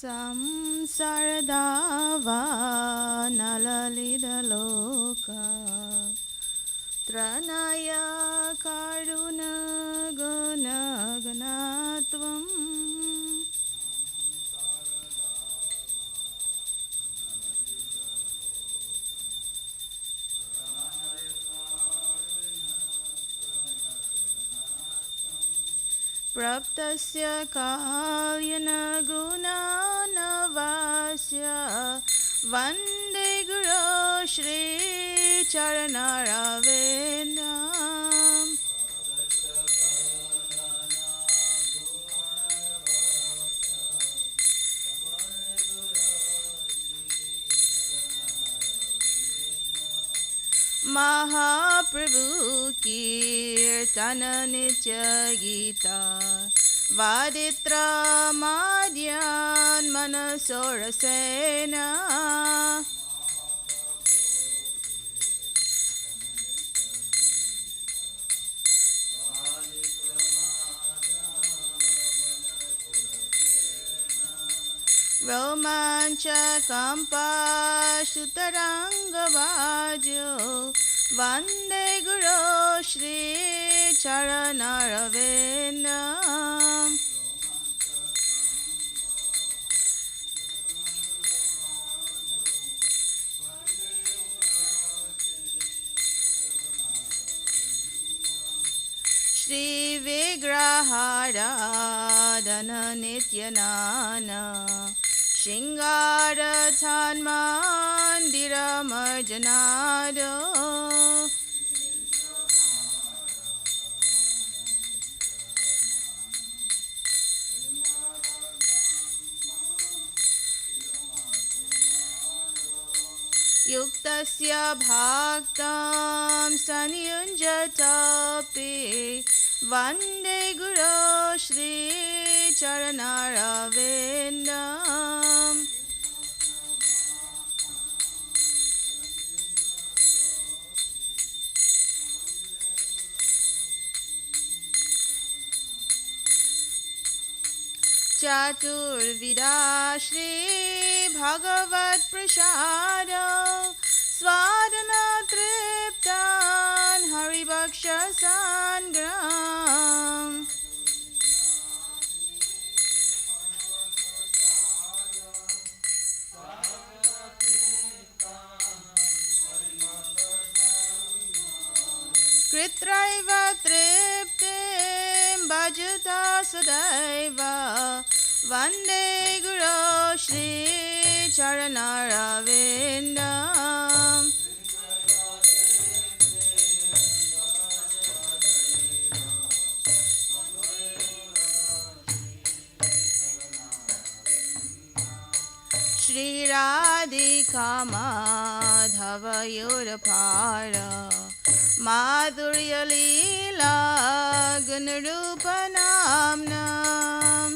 Samsaradava nalalidaloka Tranaya karuna guna ganatvam Praptasya kalyana gunanavasya Vande Guru Shri Charanaravinam Mahaprabhu Kirtana Nitya Gita Vaditra Madhyan Manasorasena Romancha Kampa Shutaranga Vajo Vande Guru Shri Charanaravinam Shri Vigraharadhana Nityanana Shingara Tanmandira Marjanado Yuktasya Bhaktam Sanyunjatapi Vande Guru Shri Charanaravinam Chaturvida Shri Bhagavat Prasada Swadana Triptan Haribaksha Sangram Kritraiva Triptim Bhajata Sadaiva Vande Guru Shri Charanaravinam Shri Radhika Madhava Yurapara Madhurya Leela Gunarupa Namnam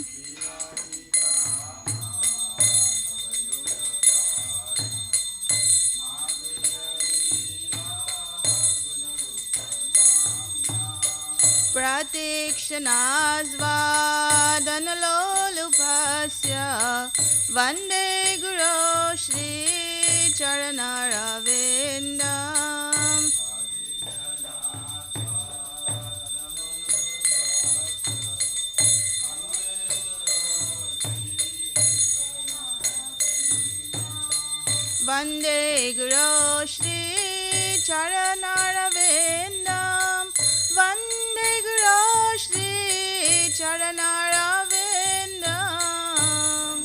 Pratikshanasvadanalolupasya Vande Guru Shri Charanaravinam Vande Guru Shri Charanaravinam Vande Guru Shri Charanaravinam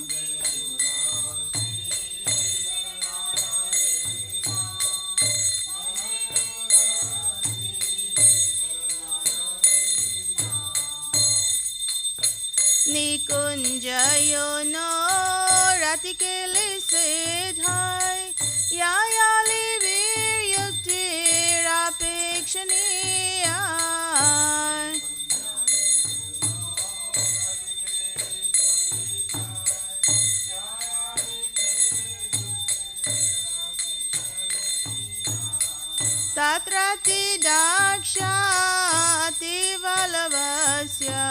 Nikunjayo no Ratikele Sedhai Yayali Vir Yukti Rapekshaniya Tatrati Dakshati Valavasya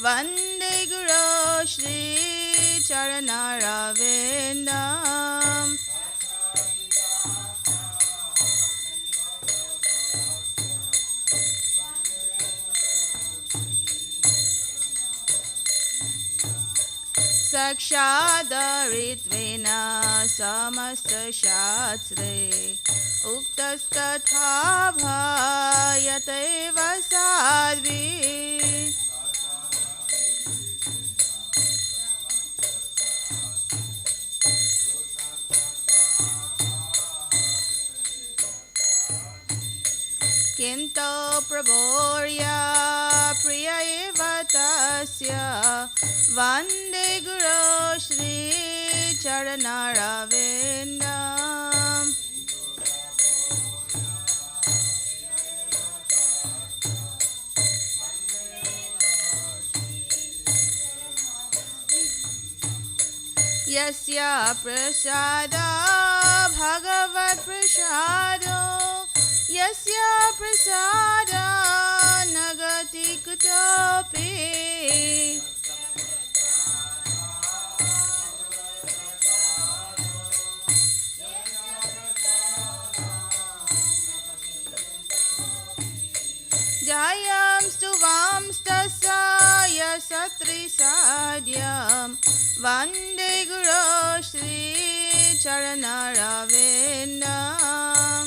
Vande Guru Shri Charanarvindam. Sakshadaritvena samasta shastre uktastatha bhayateva sadvi. Kinto praborya priya eva tasya Vande Guru Shri Charanarvindam. Yasya prasada bhagavat prasado Yasya prasada nagati kutopi. Jayam stuvam stasaya satri sadyam Vande Guru Shri Charanarvindam.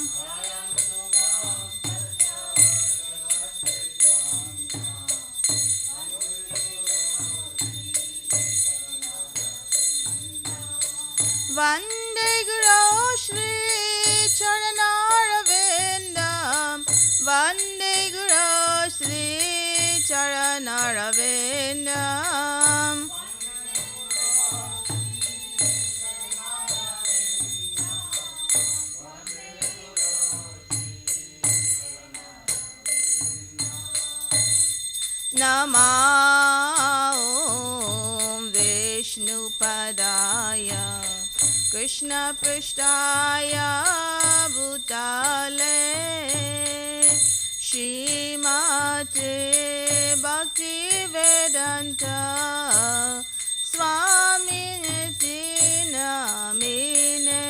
Vande Guru Shri Charanarvindam. Vande Guru Shri Charanarvindam. Namah Om Vishnupadaya Krishna Prishtaya Bhutale Shrimate Bhakti Vedanta Swamiti Namine.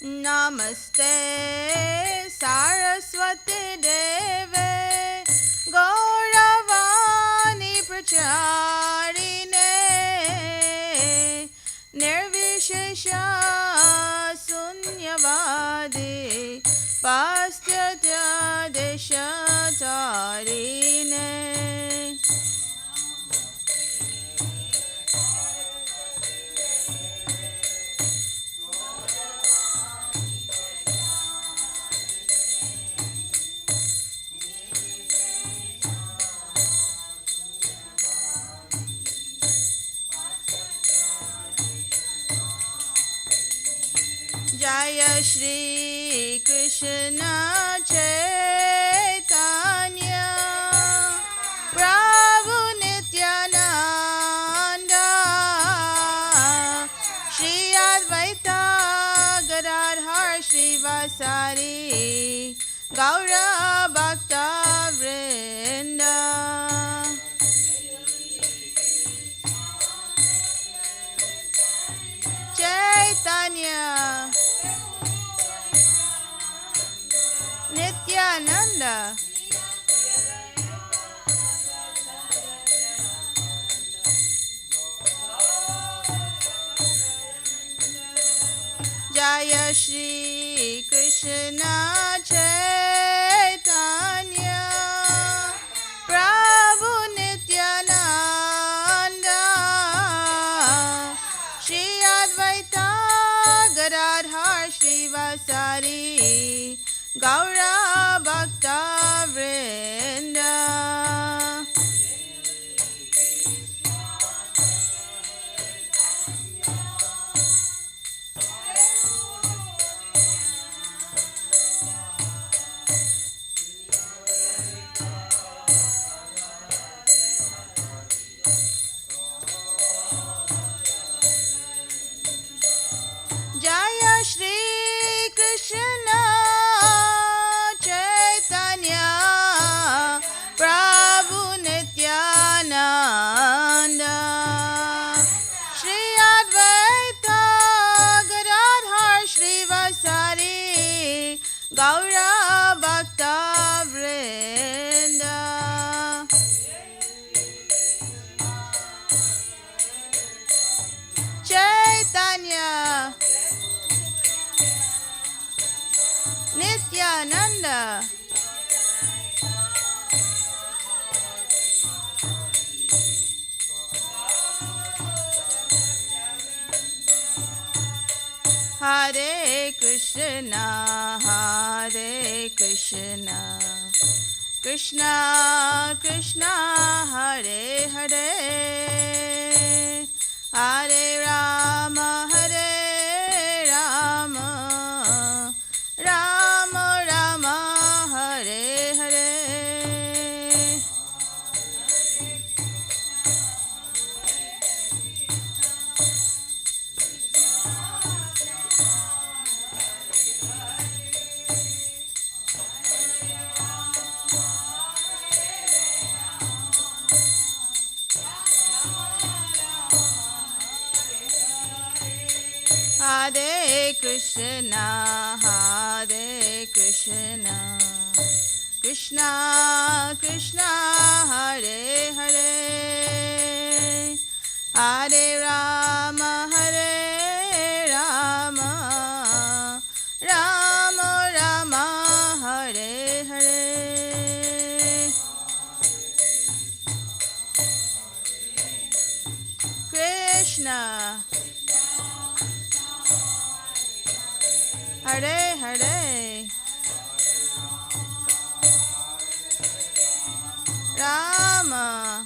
Namaste Saraswati Deve Gauravani Pracharine Nirvishesha Sunyavadi Pastyatya Deshatarine. Jaya Shri Krishna Chaitanya Prabhu Nityananda Shri Advaita Gadadhar Srivasari Gaura Bhakta Vrinda. Chaitanya Nityananda Jaya Shri Krishna Chaitanya Prabhu Nityananda Shri Advaita Gadadhar Srivasari Gaura Bhakta Vrinda. Nanda. Hare Krishna, Hare Krishna, Krishna Krishna, Hare Hare, Hare Rama, Hare Rama, Rama Rama, Hare Hare. Hare Krishna, Hare Krishna, Krishna Krishna, Hare Hare, Hare Rama, Hare Rama, Rama Rama, Hare Hare. Krishna Hare Hare, Rama,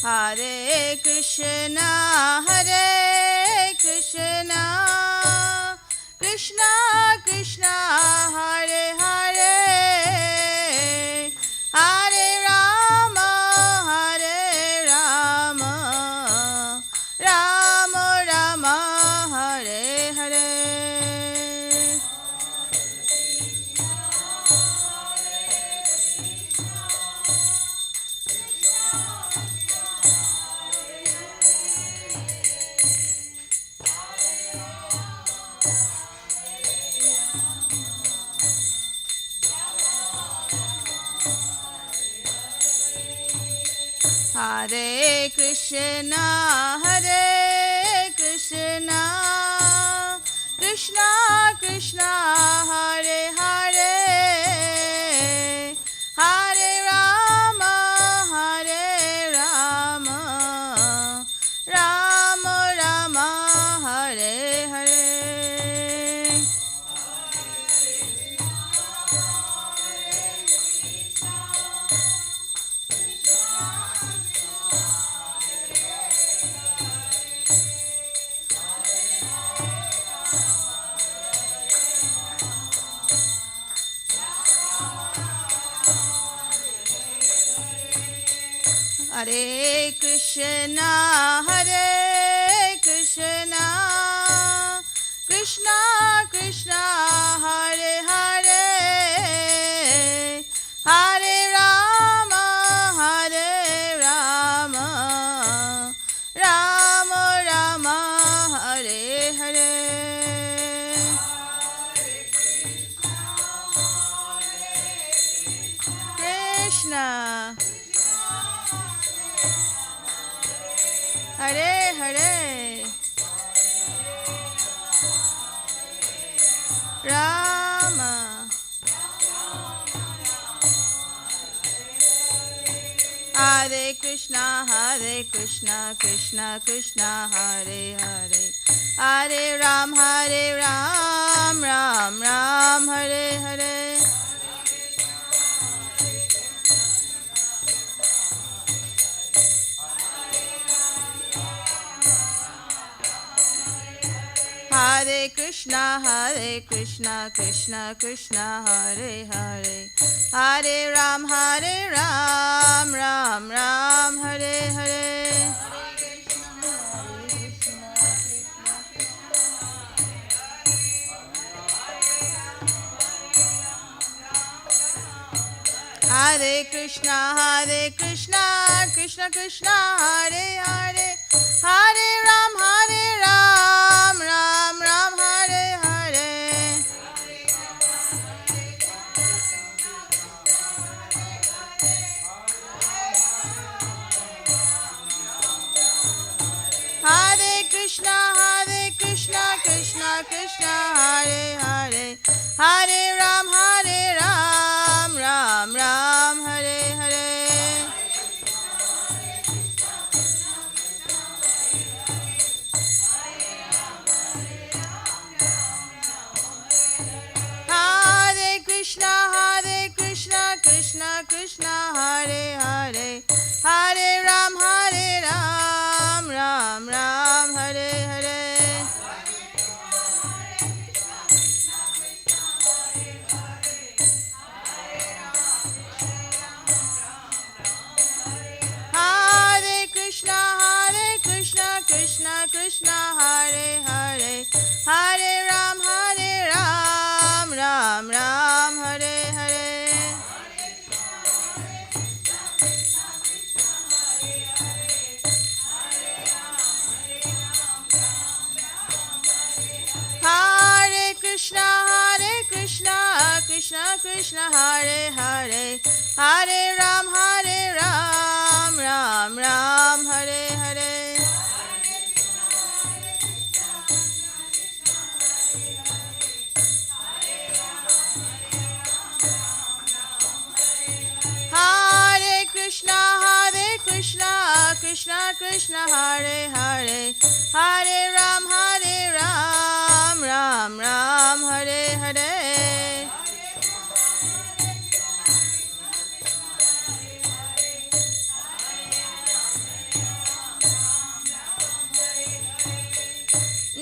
Hare Krishna, Hare Krishna, Krishna Krishna, Hare Hare, Hare Rama, Hare Rama, Rama Rama, Hare Hare. Hare Krishna, Hare Krishna, Krishna Krishna, Hare Hare, Hare Rama, Hare Rama, Rama Rama, Hare Hare. Hare Krishna, Hare Krishna, Krishna Krishna, Hare Hare, Hare Rama, Hare Rama, Rama Rama, Hare Hare. Krishna Hare Hare, Rama, Hare Krishna, Hare Krishna, Krishna Krishna, Hare Hare, Hare Ram, Ram Ram, Hare Hare. Hare Krishna, Krishna Krishna, Hare Hare, Hare Ram, Ram Ram, Hare Hare. Hare Krishna, Krishna Krishna, Hare Hare, Hare Ram, Ram Ram, Hare Hare. Hare Krishna, Krishna Krishna, Hare Hare, Hare Ram, Ram Ram, Hare Hare. Hare Krishna, Krishna Krishna, Hare Hare, Hare Ram, Ram Ram, Hare Hare. Hare Krishna, Krishna Krishna, Hare Hare, Hare Ram, Ram Ram, Hare Hare. Hare Krishna, Krishna Krishna, Hare Hare, Hare Ram, Ram Ram, Hare Hare. Hare Krishna, Krishna Krishna, Hare Hare, Hare Ram, Ram Ram, Hare Hare.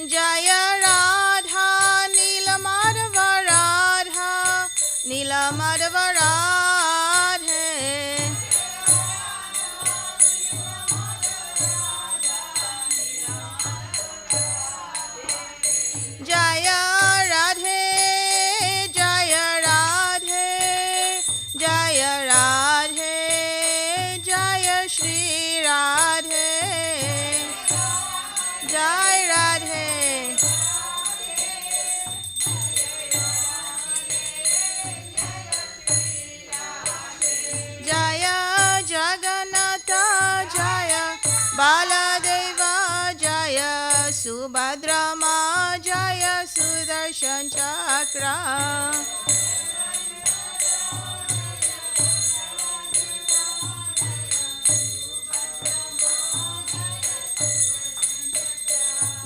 Jaya Radha, Nila Madhava Radha, Nila Madhava Radhe. Jaya Radhe, Jaya Radhe, Jaya Radhe, Jaya Shri Radhe, Jai Radhe. Jaya Jagannatha, Jaya Baladeva, Jaya Subhadrama, Jaya Sudarshan Chakra.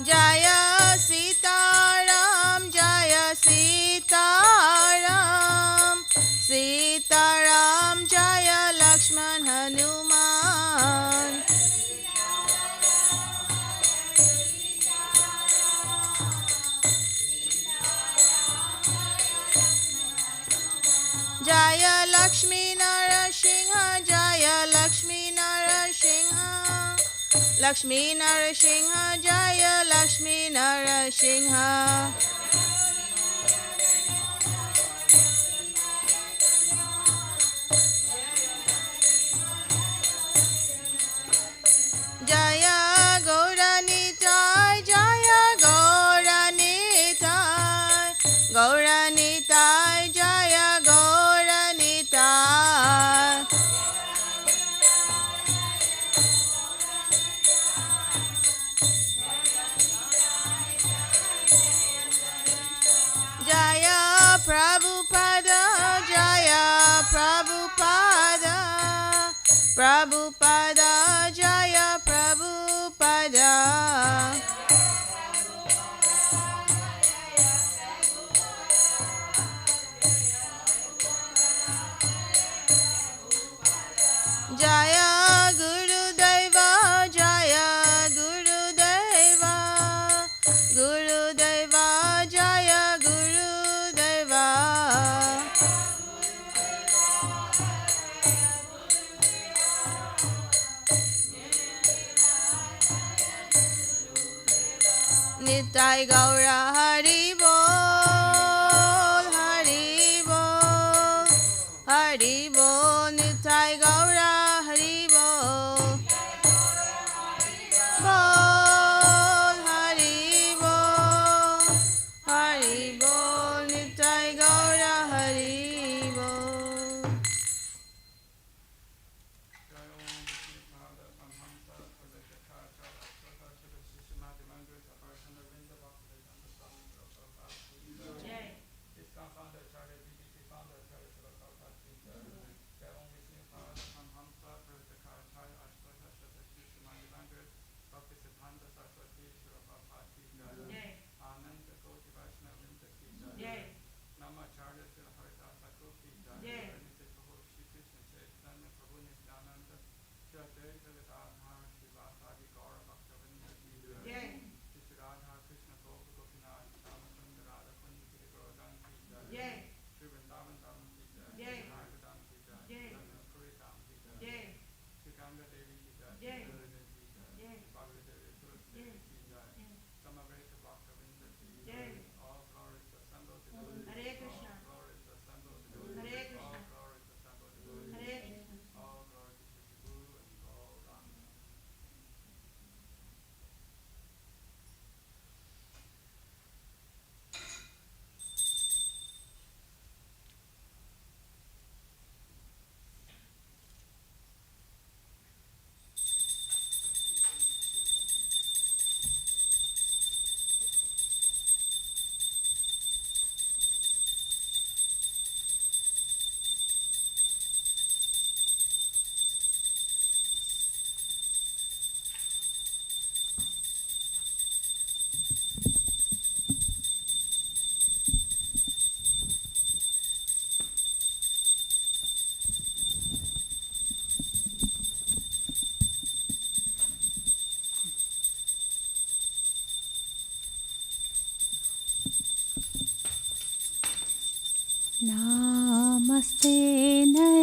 Jaya Sitaram, Jaya Sitaram, Sitaram, Jaya Lakshman Hanuman. Jaya Lakshmi Narasingha, Jaya Lakshmi Narasingha, Lakshmi Narasingha, Jaya Lakshmi Narasingha. Jaya Gauranitai, Jaya Gauranitai, Gauranitai, Jaya Gauranitai. Jaya Prabhupada, Jaya Prabhupada, Prabhupada, Jaya Prabhupada. Jaya Gurudeva, Jaya Gurudeva, Gurudeva, Jaya Gurudeva. Nitai Gaura Hari Bol, Hari Bol, Hari Bol, Nitai Gaura Hari Bol. Bol, Hari Bol, Hari Bol, Nitai Gaura Hari Bol.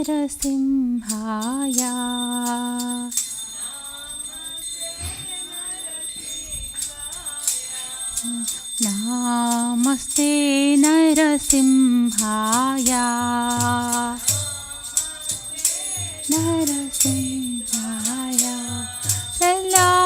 नरसिंहाय नमस्ते नरसिंहाय नरसिंहाय प्रह्लादलाददायिने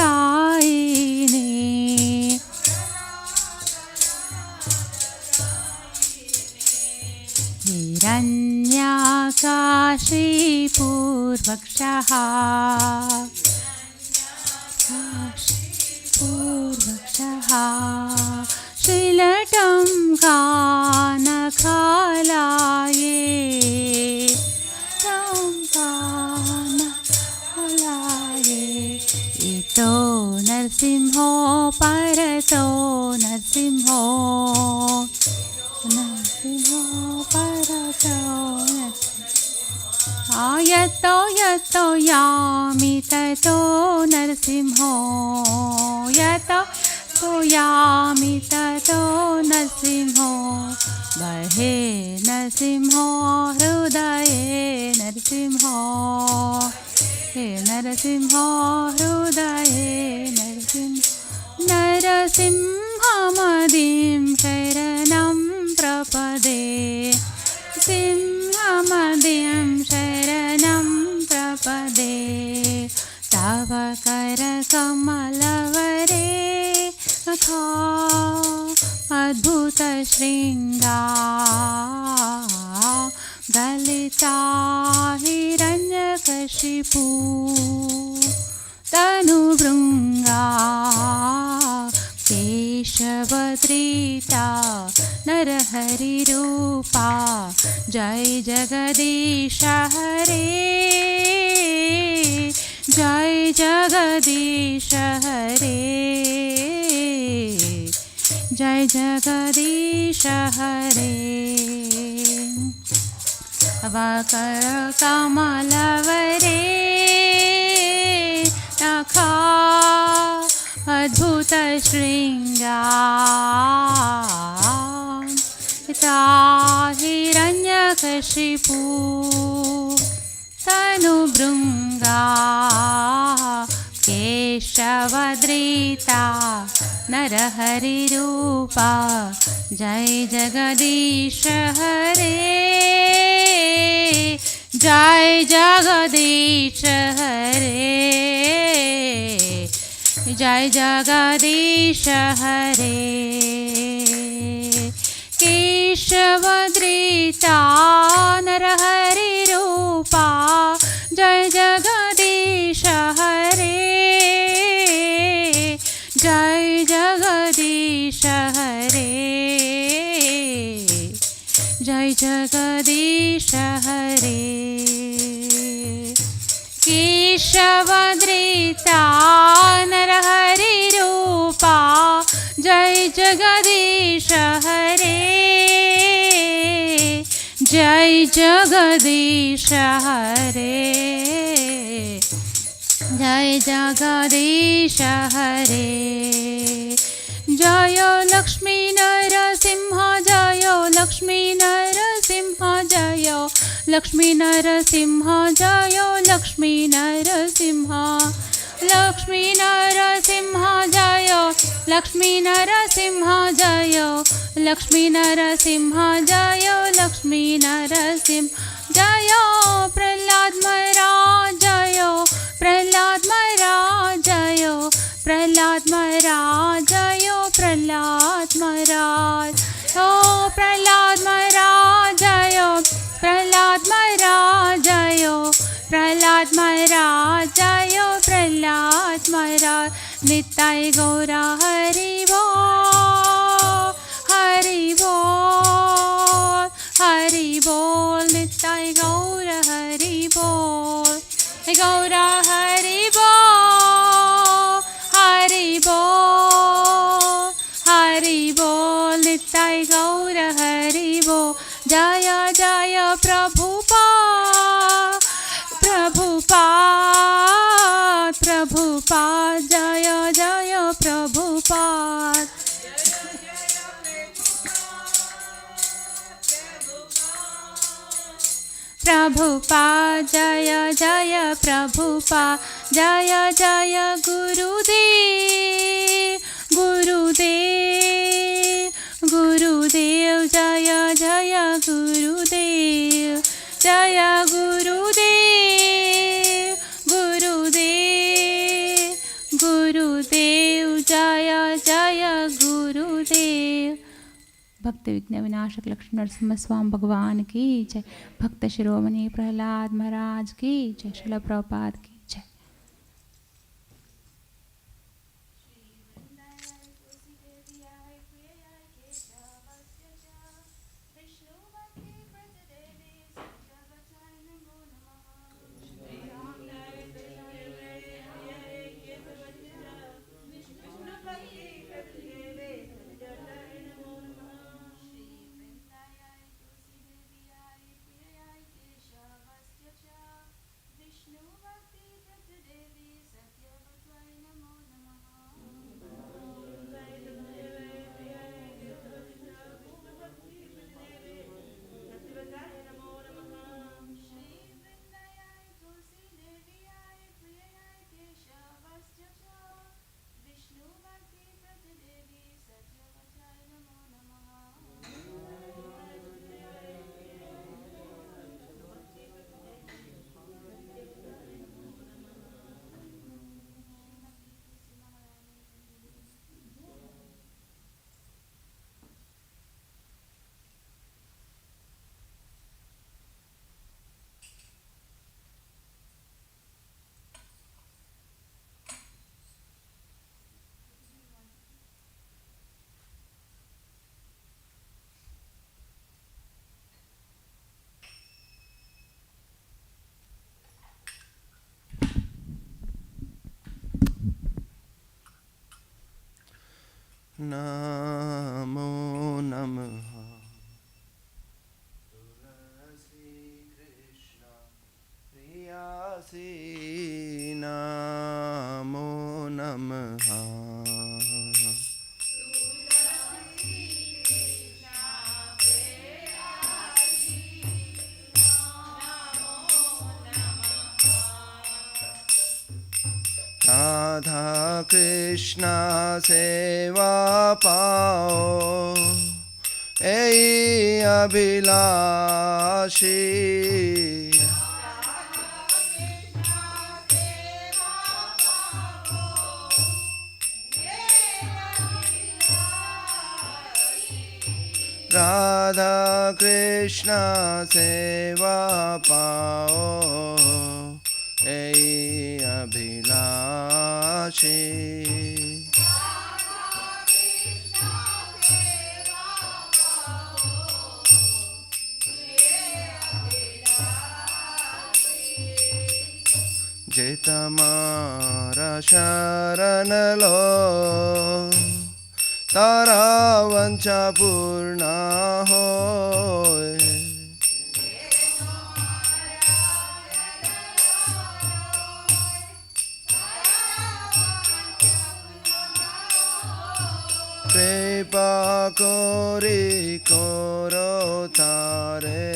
प्रह्लादलाददायिने हिरण्याकाशीपूर्वक्षः शिलटं कानखालाये इतो नरसिंहो परतो नरसिंहो परतो यतो यतो यामि ततो नरसिंहो यतो तो यामि ततो नरसिंहो बहे नरसिंहो हृदये नरसिंहो हे नरसिंहो हृदये नरसिंह नरसिंहमदिं शरणं प्रपदे सिंहमदिं शरणं प्रपदे तव करकमलवरे नखा अद्भुत शृङ्गा गलिता हिरण्यकशिपु तनुभृङ्गा केशवधृता नरहरिरूपा जय जगदीश हरे जय जगदीश हरे जय जगदीश हरे वकर कमलवरे नखा अद्भुत शृङ्गा हिरण्यकशिपु तनुभृङ्गा केशवधृता नरहरिरूपा जय जगदीश हरे जय जगदीश हरे जय जगदीश हरे केशवधृता नरहरिरूपा जय जगदीश हरे जय जगदीश हरे जय जगदीश हरे केशवधृता नरहरिरूपा जय जगदीश हरे जय जगदीश हरे जय जगदीश हरे जय लक्ष्मी नरसिंह जय लक्ष्मी नरसिंह जय लक्ष्मी नरसिंह जय लक्ष्मी नरसिंह लक्ष्मी नरसिंह जय लक्ष्मी नरसिंह जय लक्ष्मी नरसिंह जय लक्ष्मी नरसिंह जय प्रह्लाद महाराज जय प्रह्लाद महाराज जय प्रह्लाद महाराज जय प्रह्लाद महाराज ओ प्रह्लाद महाराज जय प्रह्लाद महाराज जय प्रह्लाद महाराज जय प्रह्लाद महाराज निताय गौरा हरि बोल हरि बोल हरि बोल निताय गौर हरि बोल गौरा हरि बोल हरि बोल हरि बोल निताय गौर हरि बोल जय जय प्रभुपाद प्रभुपाद प्रभुपाद जय जय प्रभुपाद जय जय गुरुदेव गुरुदेव गुरुदेव जय जय गुरुदेव जय गुरुदेव गुरुदेव गुरुदेव जय जय गुरुदेव। भक्त विघ्न विनाशक लक्ष्मी नरसिम्हा स्वामी भगवान की जय। भक्त शिरोमणि प्रहलाद महाराज की जय। श्रील प्रभुपाद की जय। नमो नमः तुलसी कृष्ण प्रियासी नमो नमः राधा कृष्ण सेवा पाओ ऐ अभिलाषी राधा कृष्ण सेवा पाओ ऐ अभिलाषी जे तमारा शरण लो तारा वंचा पूर्ण होए कृपा कोरी कोरो तारे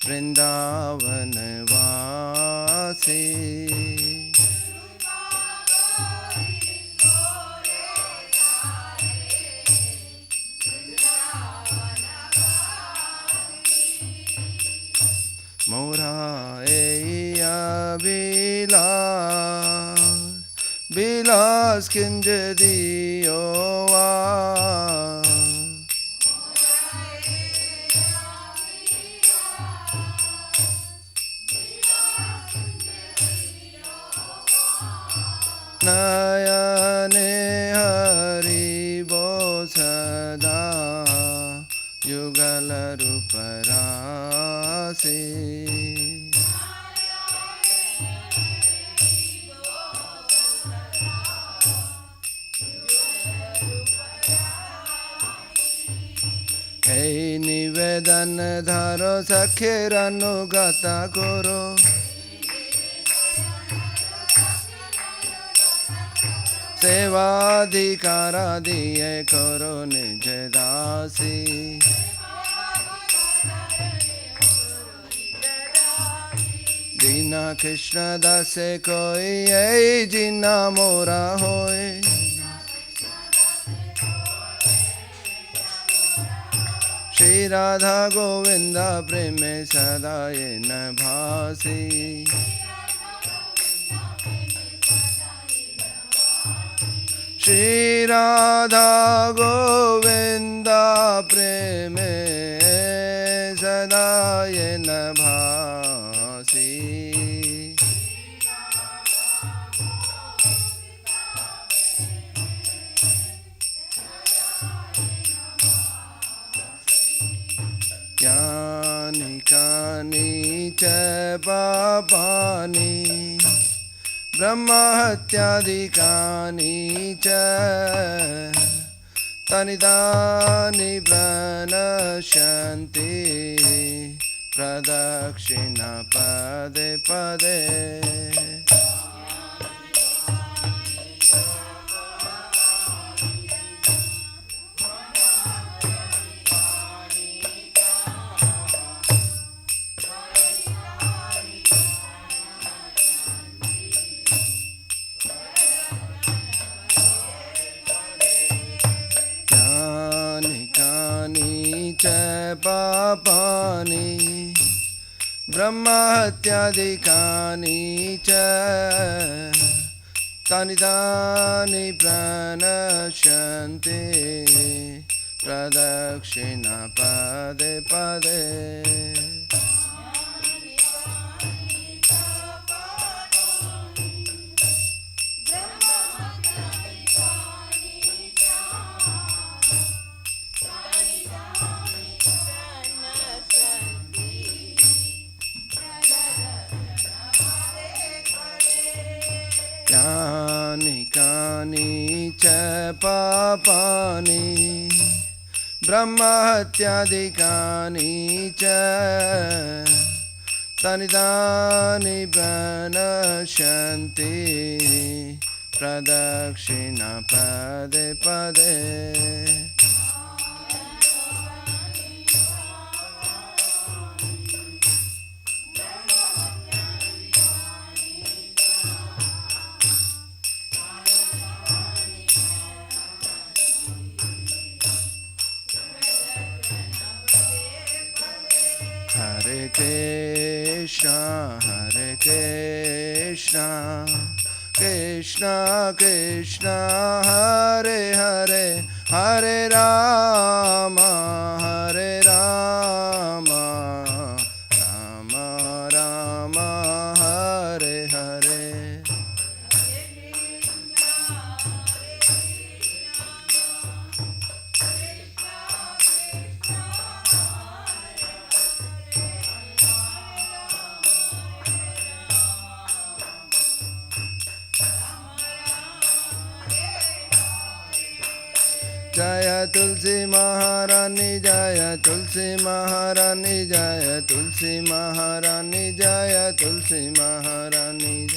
वृंदावन वासी मोरा विलास किंज दियो नयने हरि बो सदा युगल रूपरासी এই নিবেদন ধরো সখের অনুগত করো सेवाधिकारा दिए करो निज दासी दीना कृष्ण दासे कोई ऐ जिना मोरा होए श्री राधा गोविंद प्रेम सदा ये न भासी श्री राधा गोविंद प्रेम सदा ये न भासी ज्ञानी कानी च पापानि ब्रह्महत्यादिकानि च तानि तानि प्रणश्यन्ति प्रदक्षिणा पदे पदे च पापानि ब्रह्महत्यादिकानि च तानि तानि प्रणश्यन्ति प्रदक्षिणा पदे पदे ज्ञानी कानि च पापानि ब्रह्महत्यादिकानि च तानि तानि प्रणश्यन्ति प्रदक्षिणा पदे पदे Hare Krishna, Krishna Krishna, Hare Hare, Hare Rama, Rama Rama, Hare Hare. Jaya Tulsi Maharani, Jaya Tulsi Maharani, Jaya Tulsi Maharani, Jaya Tulsi Maharani.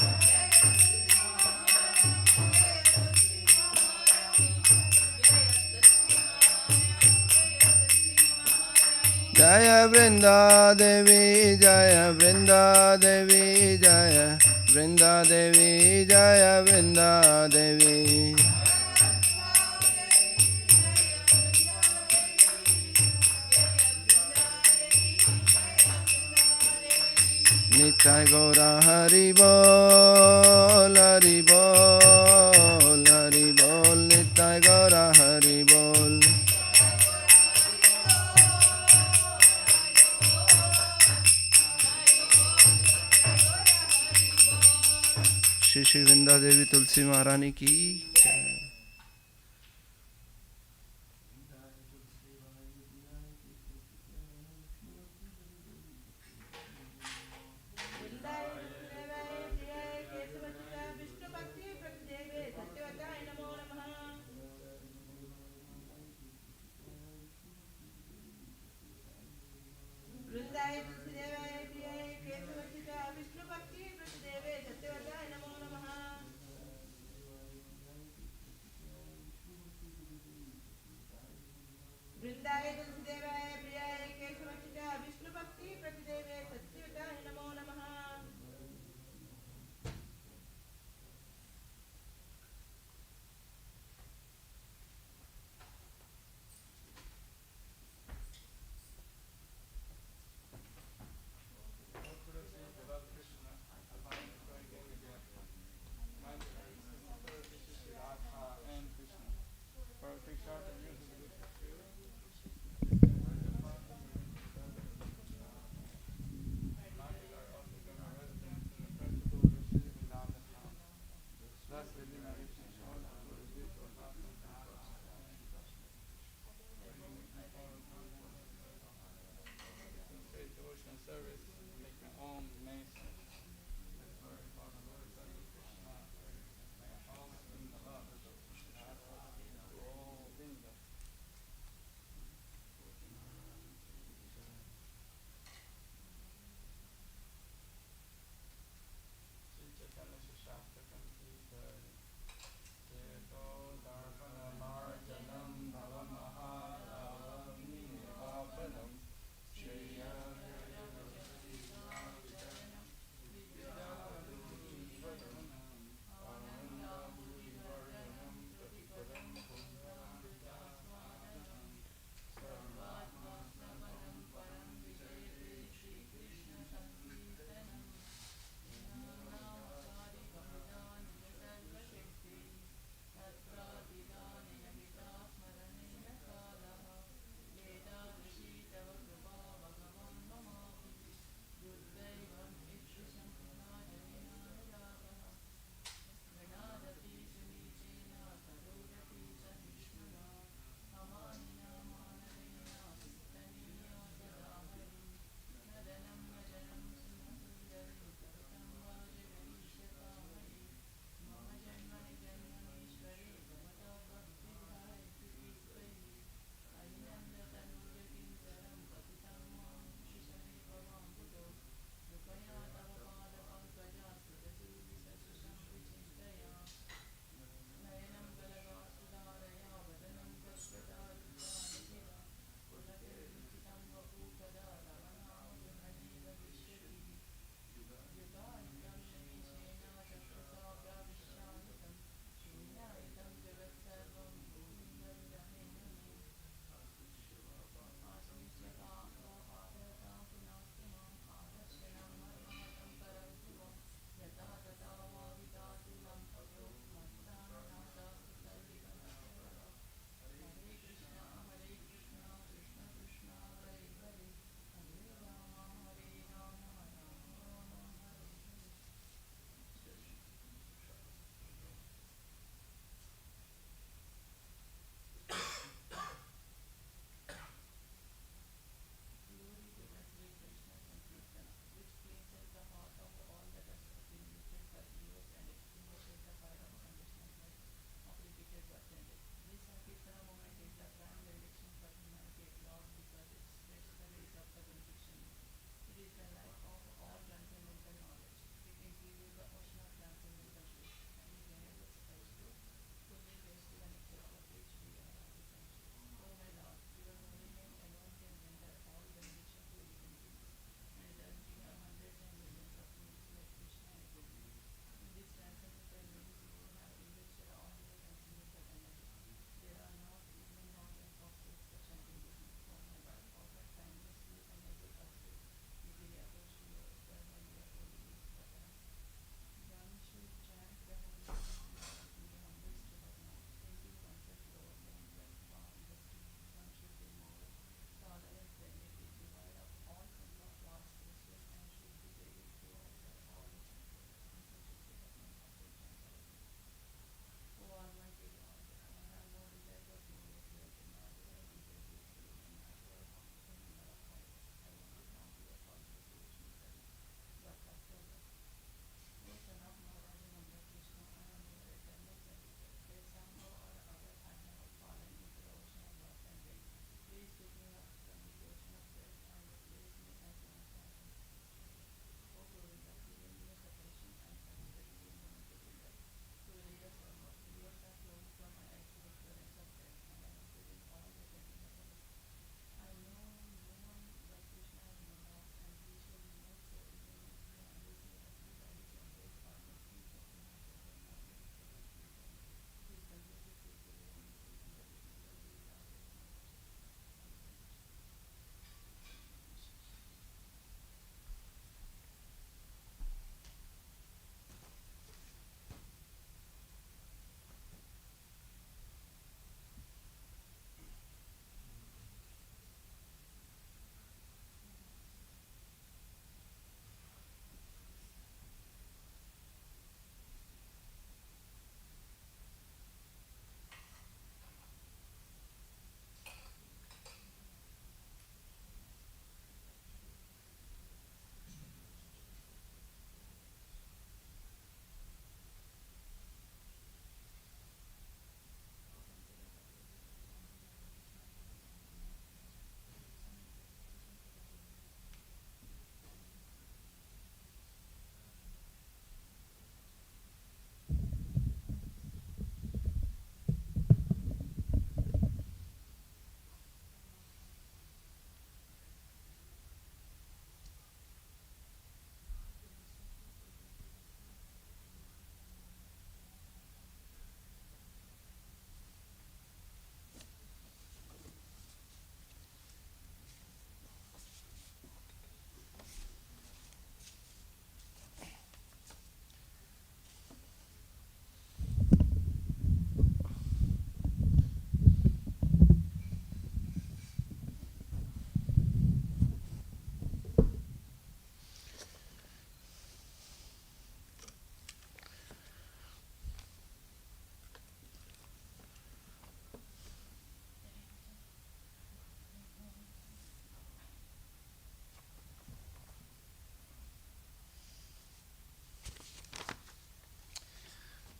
Jaya Vrinda Devi, Jaya Vrinda Devi, Jaya Vrinda Devi, Jaya Vrinda Devi. Nitai Gaura Hari Bol, Hari Bol, Hari Bol, Nitai Gaura Hari Bol. Shri Shri Vrinda Devi Tulsi Maharani की जय.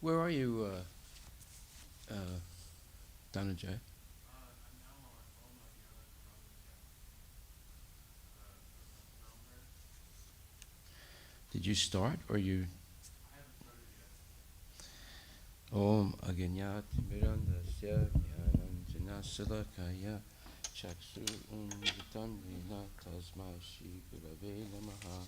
Where are you, Dhananjay? Did you start or you? Om Aganyat Mirandasya Jnananjanasalakaya Chaksu Unvitam Vina Tasma Shri Gurave Namaha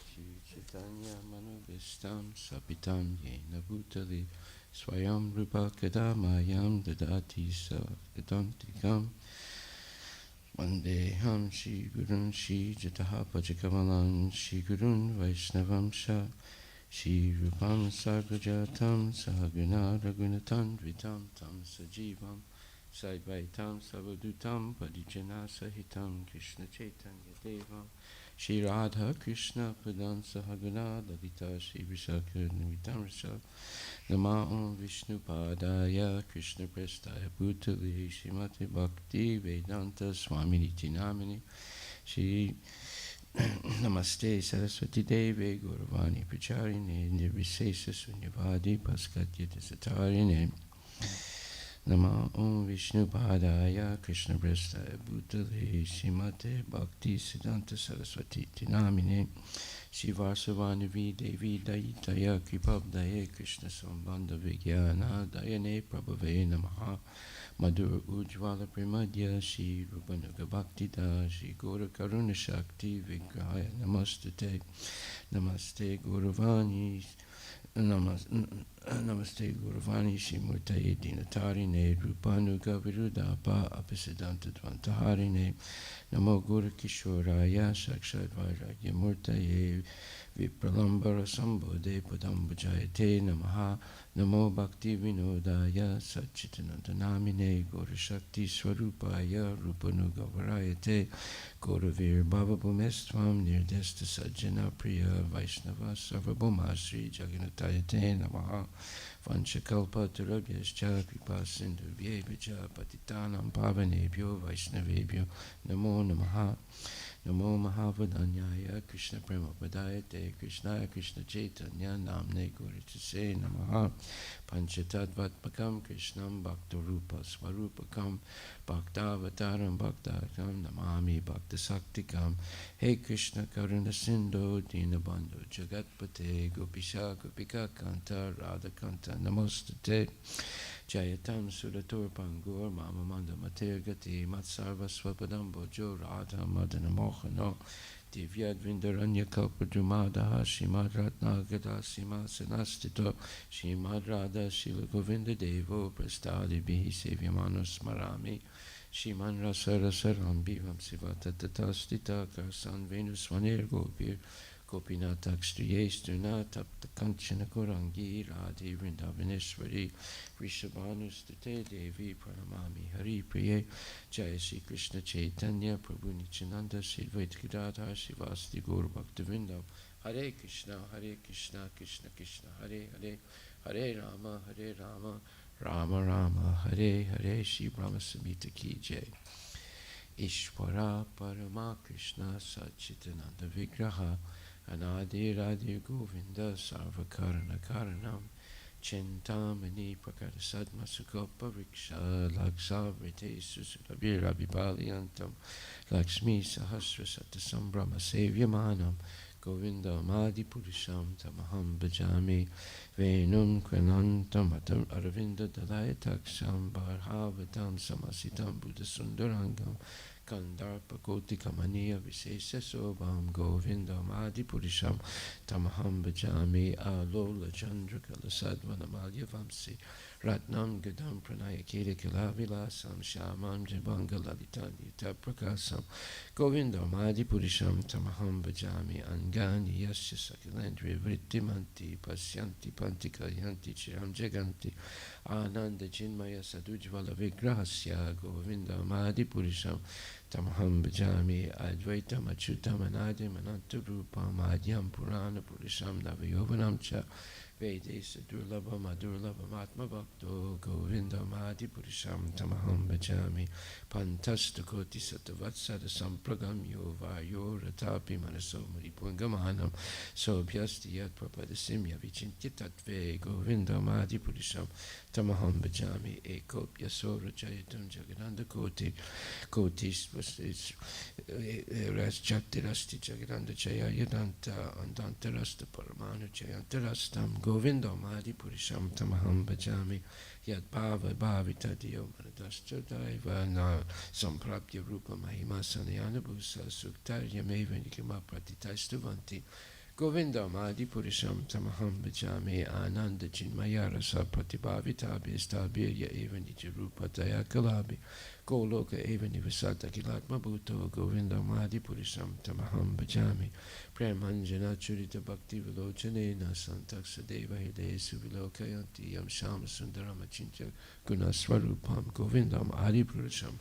Shri Chaitanya Manubhistam Sapitam Yena Bhutali Swayam Rupa Kadamayam Dadati Sa Gadantikam Vandeham Shri Gurun Shri Jataha Pachakamalam Shri Gurun Vaishnavam Sha Shri Rupam Sargajatam Sahaguna Ragunatam Dvitam Tam Sajivam Saivaitam Savadutam Padijana Sahitam Krishna Chaitanya Devam Shri Radha Krishna Padan Sahaguna Lalita Shri Visakha Namitam Rasa Nama Om Vishnu Padaya Krishna Prestaya Bhutali Srimati Bhakti Vedanta Swami Niti Namini Shri Namaste Saraswati Devi Gauravani Pracharine Nirvisesa Sunyavadi Paskatya Satarine Nama Om Vishnu Padaya Krishna Prestaya Bhutale Srimate Bhakti Siddhanta Saraswati Tinamine Shivasavanavi Devi Dayitaya Kripabdaye Krishna Sambandha Vigyana Dayane Prabhave Namaha Madhura Ujjvala Premadya Shri Rupanuga Bhaktida Shri Gora Karuna Shakti Vigrahaya Namastate Namaste Gauravani Namaste Gauravani Shri Murtaye Dinatarine Rupanuga Virudapa Apasiddhanta Dvantaharine Namo Guru Kishoraya Sakshat Vairagya Murtaye Vipralambara Sambodhe Padambujayate Namaha Namo Bhakti Vinodaya Satchitananda Namine Gaura Shakti Swarupaya Rupanuga Varayate Gauravir Bhava Bhumestvam Nirdesta Sajjana Priya Vaishnava Sarvabhuma Sri Jaganatayate Namaha Vanchakalpa Turabhyascha Kripa Sindhu Vyebhya Patitanam Pavanebhyo Vaishnavebhyo Namo Namaha Namo Mahavadanyaya Krishna Prema Padayate Krishnaya Krishna Chaitanya Namne Gauritase Namaha Panchatattvatmakam Krishnam Bhaktarupa Swarupakam Bhaktavataram Bhaktakam Namami Bhaktasaktikam Hey Krishna Karuna Sindhu Dinabandhu Jagatpate Gopisha Gopika Kanta Radha Kanta Namostate Jayatam Suratur Pangur Mama Manda Matergati Matsarva Swapadam Bojo Radha Madana Mohano Divyad Vindaranya Kalpadrumadaha Shimad Ratna Gada Sima Sanastito Shimad Radha Shila Govinda Devo Prastadi Bihi Sevyamano Smarami Shiman Rasa Rasaram Bivam Sivata Tatastita Karsan Venus Vanir Gopir Gopinatak Striyestuna Tapta Kanchana Kurangi Radhi Vrindavaneshwari Rishabhanustate Devi Pranamami Hari Priye Jaya Sri Krishna Chaitanya Prabhu Nityananda Sri Advaita Gadadhar Srivasti Gaur Bhaktivinoda Hare Krishna Krishna Krishna Hare Hare Hare Rama Rama Rama Hare Hare Shri Brahma Samhita Ki Jai Ishvara Parama Krishna Satchitananda Vigraha Anadi Radhi Govinda Sarvakarana Karanam Chintamani Prakata Sadma Sukopa Riksha Laksa Vrite Susulabhi Rabhibaliantam Lakshmi Sahasra Satasambrahma Sevyamanam Govinda Madi Purisham Tamaham Bhajami Venum Kranantam Aravinda Dalayataksam Bharhavatam Samasitam Buddha Sundarangam Kandarpa Kotika Maniya Visesa Sobham Govinda Madi Purisham Tamaham Bhajami Alola Chandra Kalasadvana Malya Vamsi Ratnam Gadam Pranaya Kiri Kilavilasam Shamam Jabanga Lalitan Yita Prakasam Govinda Madi Purisham Tamaham Bhajami Angani Yasya Sakilandri Vrittimanti Pasyanti Pantika Yanti Chiram Jaganti Ananda Chinmaya Sadujvala Vigrahasya Govinda Madi Purisham Tamaham Bhajami Advaitam Achyutam Anadim Anantarupam Adyam Purana Purisham Navayovanam Cha Vedesa Durlabham Adurlabham Atma Bhakto Govindam Adi Purisham Tamaham Bhajami Pantasta Koti Satavatsada Sampragamyo Vayo Ratapi Manaso Maripungamanam Sobhyasti Yat Prapadasimya Vichintya Tatve Govindam Adi Purisham Tamaham Bhajami Ekopya Sora Jayatam Jagananda Koti Kotis Rasti Rasti Jagananda Jaya Yadanta Andanta Rasta Paramanu Jayantarastam Govindam Adi Purisham Tamaham Bhajami Yad Bhava Bhavita Diyo Manadascha Daiva Na Samprapya Rupa Mahima Sanayana Bhusa Suktarya Meva Nikima Pratitaistavanti Govindam Adi Purisham Tamaham Bhajami Ananda Chinmaya Rasa Pratibhavita Bhistabirya Eva Nijarupa Daya Kalabi Goloka Eva Nivasata Kilatma Bhuto Govindam Adi Purisham Tamaham Bhajami Premanjana Churita Bhakti Vilochanena Santaksa Deva Hidesu Vilokayanti Yam Shama Sundarama Chincha Gunaswarupam Govindam Adi Purisham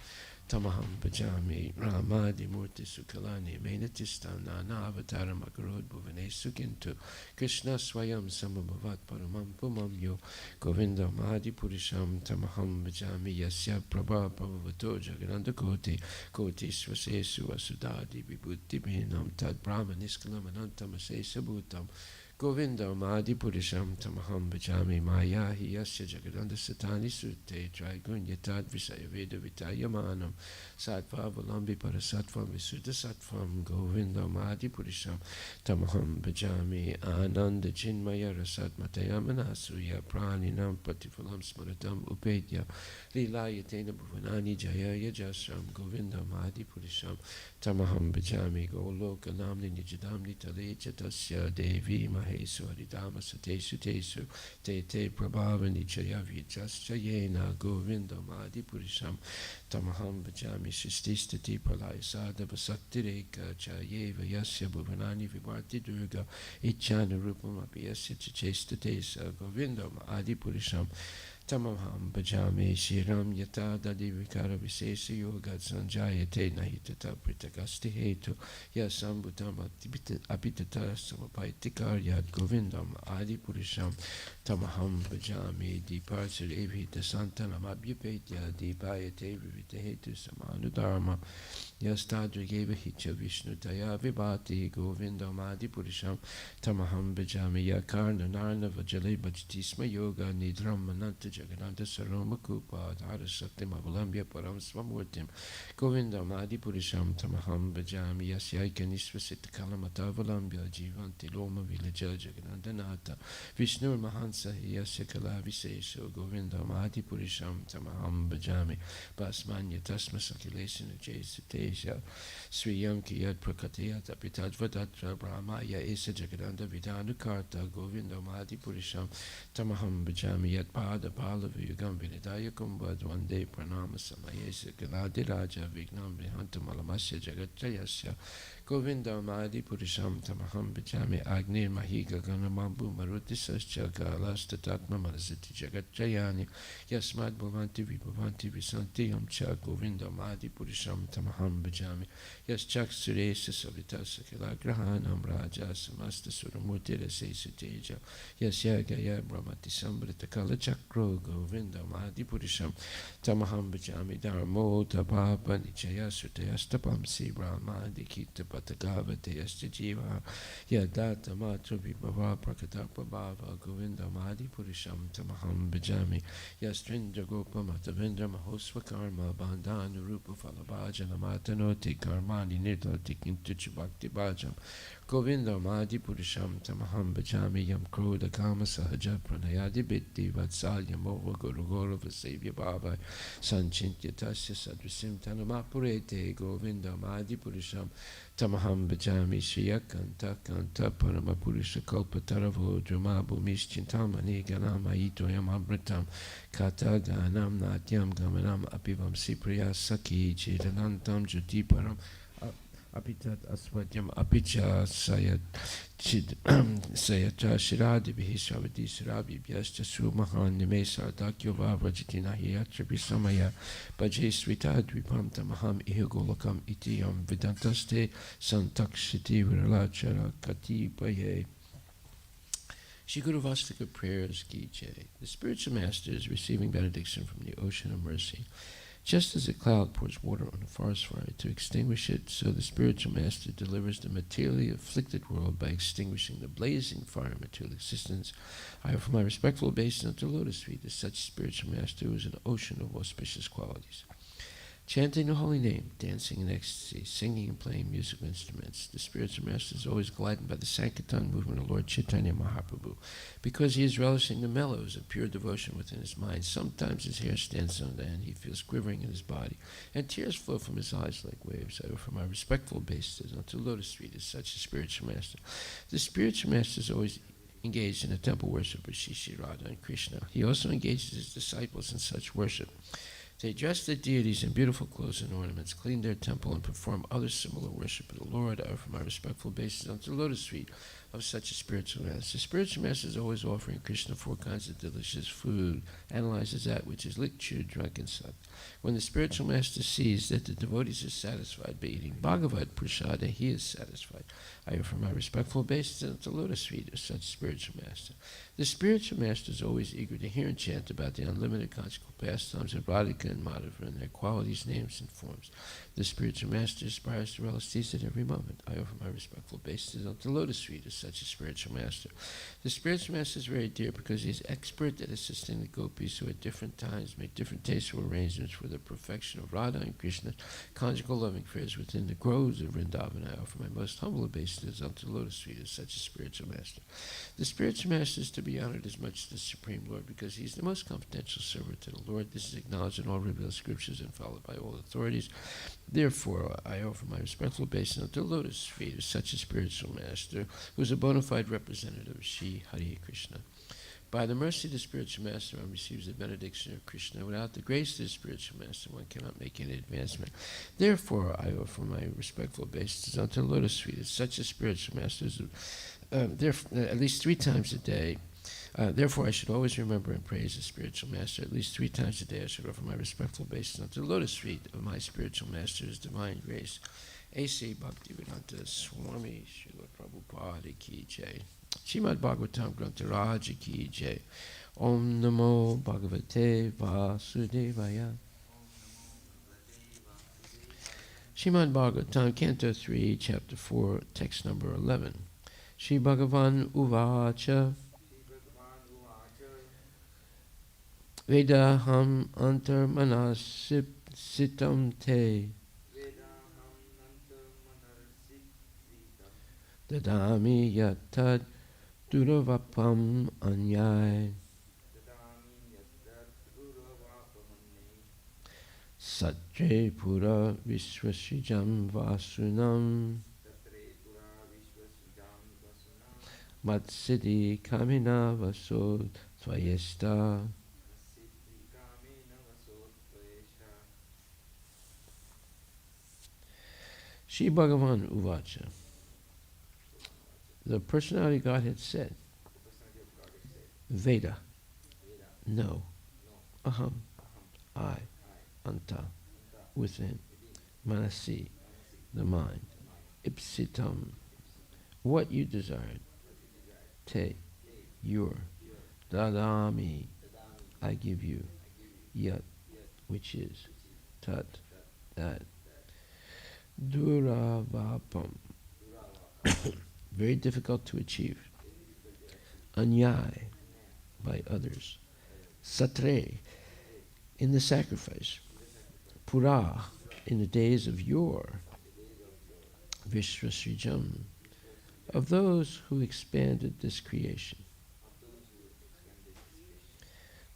Tamaham Bhajami Ramadi Murti Sukalani Menatistam Nana Avatara Makarod Bhuvane Sukintu Krishna Swayam Samabhavat Paramam Pumam Yo Govindam Adi Purisham Tamaham Bhajami Yasya Prabha Bhavato Jagananda Koti Koti Svasesu Asudadi Vibhuti Bhinam Tad Brahma Niskalam Anantam Asesa Bhutam Govindam Adi Purisham Tamaham Bhajami Maya Hiyasya Jagadanda Satani Sute Trigun Yatad Visaya Veda Vitayamanam Sattva Valambi Parasatvam Visuddha Sattvam Govindam Adi Purisham Tamaham Bhajami Ananda Chinmaya Rasat Matayamana Suya Praninam Patifalam Smaratam Upedya Lilayatena Bhuvanani Jaya Yajasram Govindam Adi Purisham Tamaham Bhajami Goloka Namni Nijadamni Tale Chatasya Devi Maheswari Dama Satesu Tesu Tete Prabhavani Chaya Vichascha Yena Govindam Adi Purisham Tamaham Bhajami Shististati Pralaya Sadhava Sakti Reka Chayeva Yasya Bhuvanani Vibharti Durga Ichana Rupam Abhyasya Chachesta Govindam Adi Purisham Tamaham Bhajami Shiram Yata Dadi Vikara Visesa Yoga Sanjayate Nahitata Pritakasti Hetu Yasambhutam Apitata Samapaitikar Yad Govindam Adi Purisham Tamaham Bhajami Departure Evita Santanam Abhyapetya Dipayate Vivita Hetu Samanudharma Yastadra Geva Hicha Vishnu Taya Vibhati Govindam Adi Purisham Tamaham Bhajami Yakarna Narnava Jale Bhajatisma Yoga Nidram Mananta Jagananda Saroma Kupa Dhara Saktim Avalambya Param Swamurtim Govindam Adi Purisham Tamaham Bhajami Yasyaika Nisvasit Kalamata Avalambya Jivanti Loma Vilaja Jagananda Nata Vishnu Mahansa Yasya Kala Visesho Govindam Adi Purisham Tamaham Bhajami Basmanya Tasma Sakilesina Jaisatesha Sriyam Kiyat Prakatiyat Apitadvadatra Brahmaya Esa Jagananda Vidanu Karta Govindam Adi Purisham Tamaham Bhajami Yat Pada Palavayugam Vinidaya Kumbha Dvande Pranama Samayesa Galadi Raja Vignam Vihantam Alamasya Jagajayasya Govindam Adi Purisham Tamaham Bhajami Agnir Mahiga Ganamambu Maruti Sascha Galasta Tatma Manasati Jagajayani Yasmad Bhavanti Vibhavanti Visanti Yamcha Govindam Adi Purisham Tamaham Bhajami Yaschak Suresa Savita Sakila Grahanam Raja Samasta Suramurti Rasesu Teja Yasya Gaya Brahmati Sambrita Kala Chakro Govindam Adi Purisham Tamaham Bhajami Dharmo Tabhapa Nichaya Sutayastapam Si Brahmadi Kita Patagava Teyasta Jiva Yadata Matra Vibhava Prakatapa Bhava Govindam Adi Purisham Tamaham Bhajami Yastrindra Gopa Matavindra Mahosva Karma Bandhanu Rupa Falabhajana Matanoti Karmani Nidlati Kintuch Bhakti Bhajam Govindam Adi Purisham Tamaham Bhajami Yam Krodha Kama Sahaja Pranayadi Bitti Vatsalya Moha Guru Gaurava Sevya Bhava Sanchintya Tasya Sadrisim Tanamapurete Govindam Adi Purisham Tamaham Bhajami Shriya Kanta Kanta Parama Purusha Kalpa Taravo Dramabu Mischintamani Ganama Itoyam Amritam Kata Ganam Natyam Gamanam Apivam Sipriya Saki Chidanantam Jyotiparam Apitat Aswadyam Apicha Sayat Sayatra Shiradi Vihisravati Surabi Vyascha Sumahan Nimesa Dakyo Vabrajitina Hiyatra Visamaya Bhaje Svita Dvipam Tamaham Ihagolakam Itiyam Vidantaste Santakshiti Viralachara Kati Paye Shri Guru Vastika prayers ki jai. The spiritual master is receiving benediction from the ocean of mercy. Just as a cloud pours water on a forest fire to extinguish it, so the spiritual master delivers the materially afflicted world by extinguishing the blazing fire of material existence. I offer my respectful obeisance to Lotus Feet as such spiritual master who is an ocean of auspicious qualities. Chanting the holy name, dancing in ecstasy, singing and playing musical instruments. The spiritual master is always gladdened by the Sankirtan movement of Lord Chaitanya Mahaprabhu, because he is relishing the mellows of pure devotion within his mind. Sometimes his hair stands on end, he feels quivering in his body, and tears flow from his eyes like waves. I offer my respectful obeisances unto Lotus Feet as such a spiritual master. The spiritual master is always engaged in a temple worship of Shri Radha and Krishna. He also engages his disciples in such worship. They dress their deities in beautiful clothes and ornaments, clean their temple, and perform other similar worship of the Lord. I offer my respectful obeisance unto the Lotus Feet of such a spiritual master. The spiritual master is always offering Krishna 4 kinds of delicious food, analyzes that which is licked, chewed, drunk, and sucked. When the spiritual master sees that the devotees are satisfied by eating Bhagavad Prasada, he is satisfied. I offer my respectful obeisance unto the Lotus Feet of such spiritual master. The spiritual master is always eager to hear and chant about the unlimited conjugal pastimes of Radhika and Madhava and their qualities, names, and forms. The spiritual master aspires to relish these at every moment. I offer my respectful obeisances unto the Lotus Feet of such a spiritual master. The spiritual master is very dear because he is expert at assisting the gopis who at different times make different tasteful arrangements for the perfection of Radha and Krishna's conjugal loving affairs within the groves of Vrindavan. I offer my most humble obeisances unto the Lotus Feet of such a spiritual master. The spiritual master is to be honored as much as the Supreme Lord because he is the most confidential servant to the Lord. This is acknowledged in all revealed scriptures and followed by all authorities. Therefore, I offer my respectful obeisance unto the Lotus Feet of such a spiritual master who is a bona fide representative of Sri Hare Krishna. By the mercy of the spiritual master, one receives the benediction of Krishna. Without the grace of the spiritual master, one cannot make any advancement. Therefore, I offer my respectful obeisances unto the Lotus Feet of such a spiritual master, at least 3 times a day. Therefore, I should always remember and praise the spiritual master. At least 3 times a day, I should offer my respectful obeisance unto the Lotus Feet of my spiritual master's divine grace. A.C. Bhaktivedanta Swami Srila Prabhupada Ki Jai. Srimad Bhagavatam Grantaraja Ki Jai. Om Namo Bhagavate Vasudevaya. Srimad Bhagavatam, Canto 3, Chapter 4, Text number 11. Shri Bhagavan Uvacha Vedaham Antar Manasip Sitam Te Dadami Yatad Duravapam Anyay Satre Pura Vishwasrijam Vasunam Matsiddhi Kamina Vaso Tvayesta. Shri Bhagavan Uvacha. The personality of God had said, Veda, no, Aham, I, Anta, within, Manasi, the mind, Ipsitam, what you desired, Te, your, Dadami, I give you, Yat, which is, Tat, that, Duravapam, very difficult to achieve. Anyai, by others. Satre, in the sacrifice. Pura, in the days of yore. Vishwasrijam, of those who expanded this creation.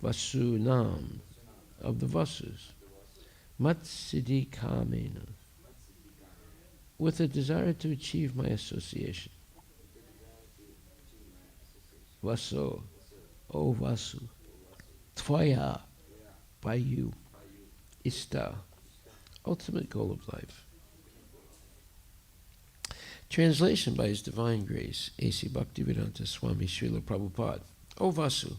Vasunam, of the Vasus. Matsiddhi Kamena, with a desire to achieve my association. Vaso, O Vasu, Tvaya, by you, Ista, ultimate goal of life. Translation by His Divine Grace, A.C. Bhaktivedanta Swami Srila Prabhupada. O Vasu,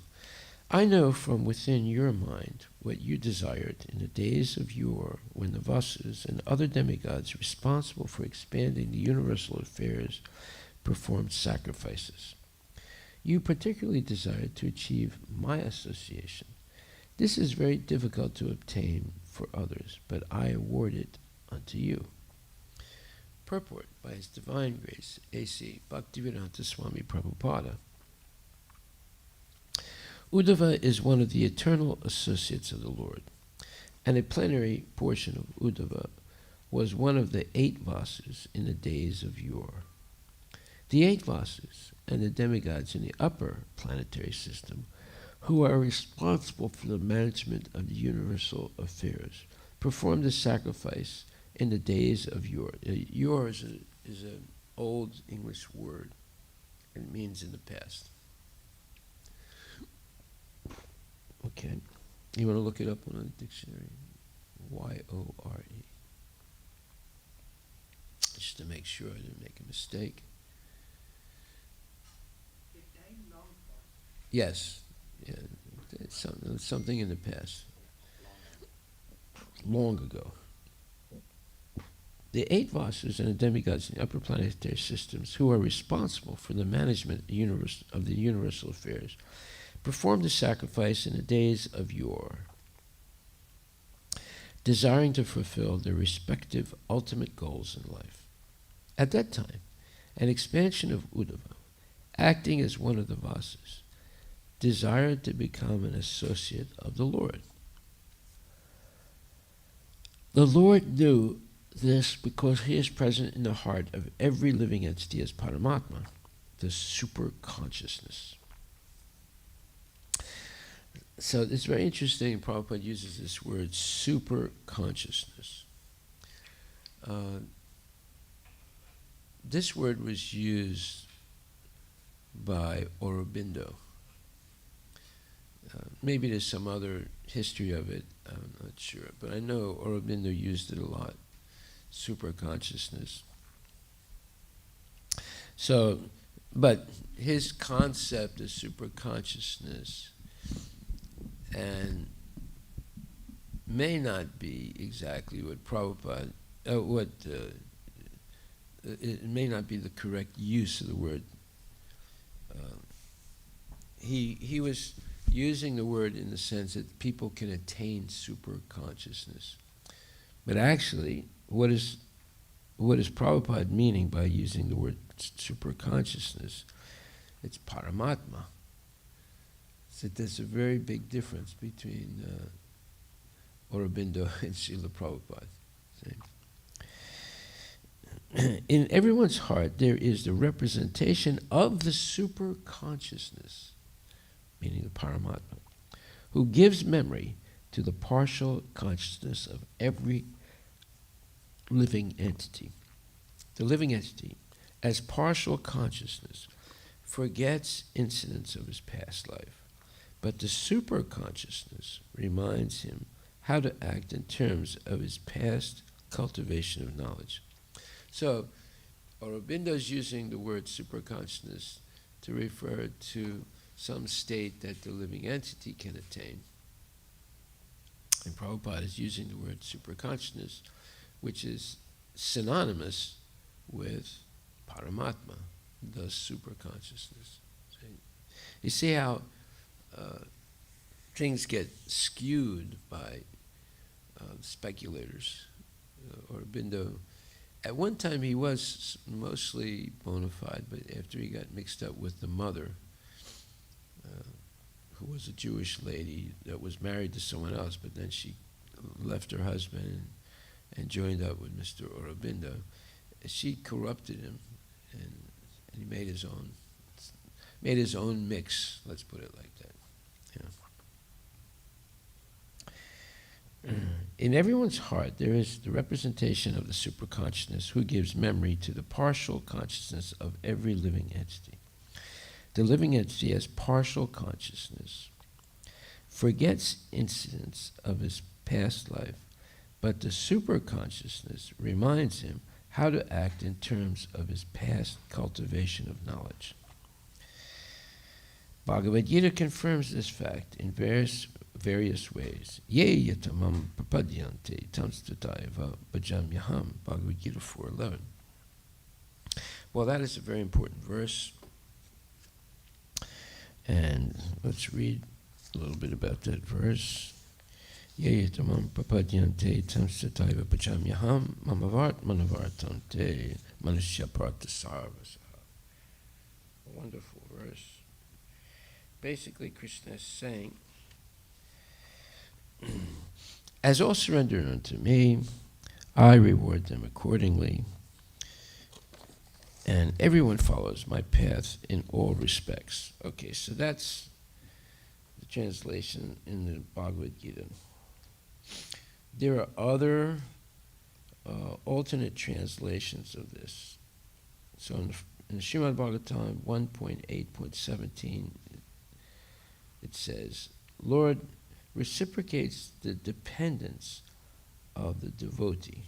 I know from within your mind what you desired in the days of yore when the Vasus and other demigods responsible for expanding the universal affairs performed sacrifices. You particularly desire to achieve my association. This is very difficult to obtain for others, but I award it unto you. Purport by His Divine Grace, A.C. Bhaktivedanta Swami Prabhupada. Uddhava is one of the eternal associates of the Lord, and a plenary portion of Uddhava was one of the 8 Vasus in the days of yore. The 8 Vasus and the demigods in the upper planetary system, who are responsible for the management of the universal affairs, performed the sacrifice in the days of yore. Yore is an old English word, and it means in the past. Okay, you want to look it up on a dictionary? Y-O-R-E. Just to make sure I didn't make a mistake. Yes, yeah, it's something in the past, long ago. The 8 Vasus and the demigods in the upper planetary systems, who are responsible for the management of the universal affairs, performed the sacrifice in the days of yore, desiring to fulfill their respective ultimate goals in life. At that time, an expansion of Uddhava, acting as one of the Vasus, desired to become an associate of the Lord. The Lord knew this because He is present in the heart of every living entity as Paramatma, the super consciousness. So it's very interesting, Prabhupada uses this word, super consciousness. This word was used by Aurobindo. Maybe there's some other history of it, I'm not sure, but I know Aurobindo used it a lot, super consciousness. So, but his concept of super consciousness and may not be exactly what Prabhupada, it may not be the correct use of the word. He was using the word in the sense that people can attain super consciousness. But actually, what is Prabhupada meaning by using the word super consciousness? It's Paramatma. So there's a very big difference between Aurobindo and Srila Prabhupada. See? In everyone's heart, there is the representation of the super consciousness, meaning the Paramatma, who gives memory to the partial consciousness of every living entity. The living entity, as partial consciousness, forgets incidents of his past life, but the super consciousness reminds him how to act in terms of his past cultivation of knowledge. So, Aurobindo is using the word superconsciousness to refer to some state that the living entity can attain. And Prabhupada is using the word superconsciousness, which is synonymous with Paramatma, the superconsciousness. You see how things get skewed by speculators. Aurobindo, at one time he was mostly bona fide, but after he got mixed up with the mother, who was a Jewish lady that was married to someone else, but then she left her husband and joined up with Mr. Aurobindo, she corrupted him, and he made his own mix, let's put it like that. Yeah. In everyone's heart, there is the representation of the superconsciousness who gives memory to the partial consciousness of every living entity. The living entity, as partial consciousness, forgets incidents of his past life, but the superconsciousness reminds him how to act in terms of his past cultivation of knowledge. Bhagavad Gita confirms this fact in various ways. Ye yatamam papadyante tamstataiva bhajamyaham, Bhagavad Gita 4:11. Well, that is a very important verse. And let's read a little bit about that verse. Yeyetamam papadyante tamstataiva pachamyaham mamavart manavartante manusya partasarvasa. A wonderful verse. Basically, Krishna is saying, as all surrender unto me, I reward them accordingly, and everyone follows my path in all respects. Okay, so that's the translation in the Bhagavad Gita. There are other alternate translations of this. So in the Srimad Bhagavatam 1.8.17, it says, Lord reciprocates the dependence of the devotee.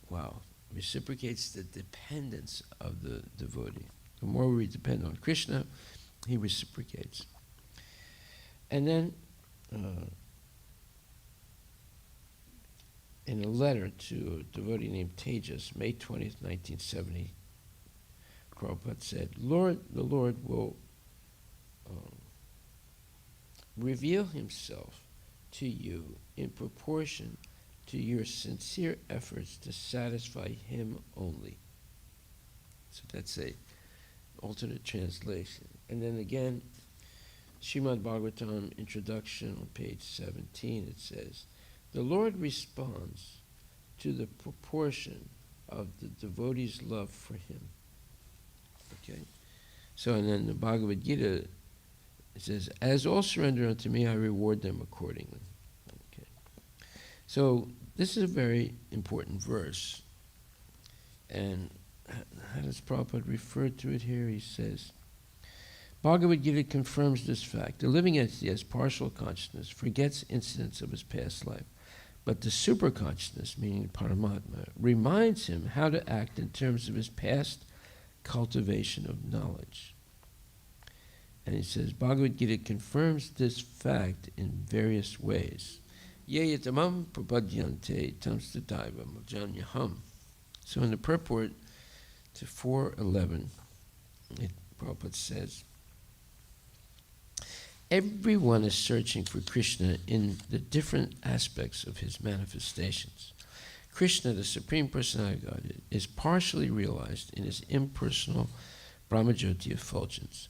Wow. Reciprocates the dependence of the devotee. The more we depend on Krishna, he reciprocates. And then, in a letter to a devotee named Tejas, May 20th, 1970, Prabhupada said, the Lord will reveal himself to you in proportion to your sincere efforts to satisfy him only. So that's a alternate translation. And then again, Srimad Bhagavatam introduction on page 17, it says, the Lord responds to the proportion of the devotee's love for him. Okay? So, and then the Bhagavad Gita, it says, as all surrender unto me, I reward them accordingly. Okay. So, this is a very important verse. And how does Prabhupada refer to it here? He says, Bhagavad Gita confirms this fact. The living entity has partial consciousness, forgets incidents of his past life. But the superconsciousness, meaning Paramatma, reminds him how to act in terms of his past cultivation of knowledge. And he says, Bhagavad Gita confirms this fact in various ways. Yeyetamam prapadyante tamstataiva majanyaham. So in the purport to 4.11, Prabhupada says, everyone is searching for Krishna in the different aspects of his manifestations. Krishna, the Supreme Personality of Godhead, is partially realized in his impersonal Brahmajyoti effulgence,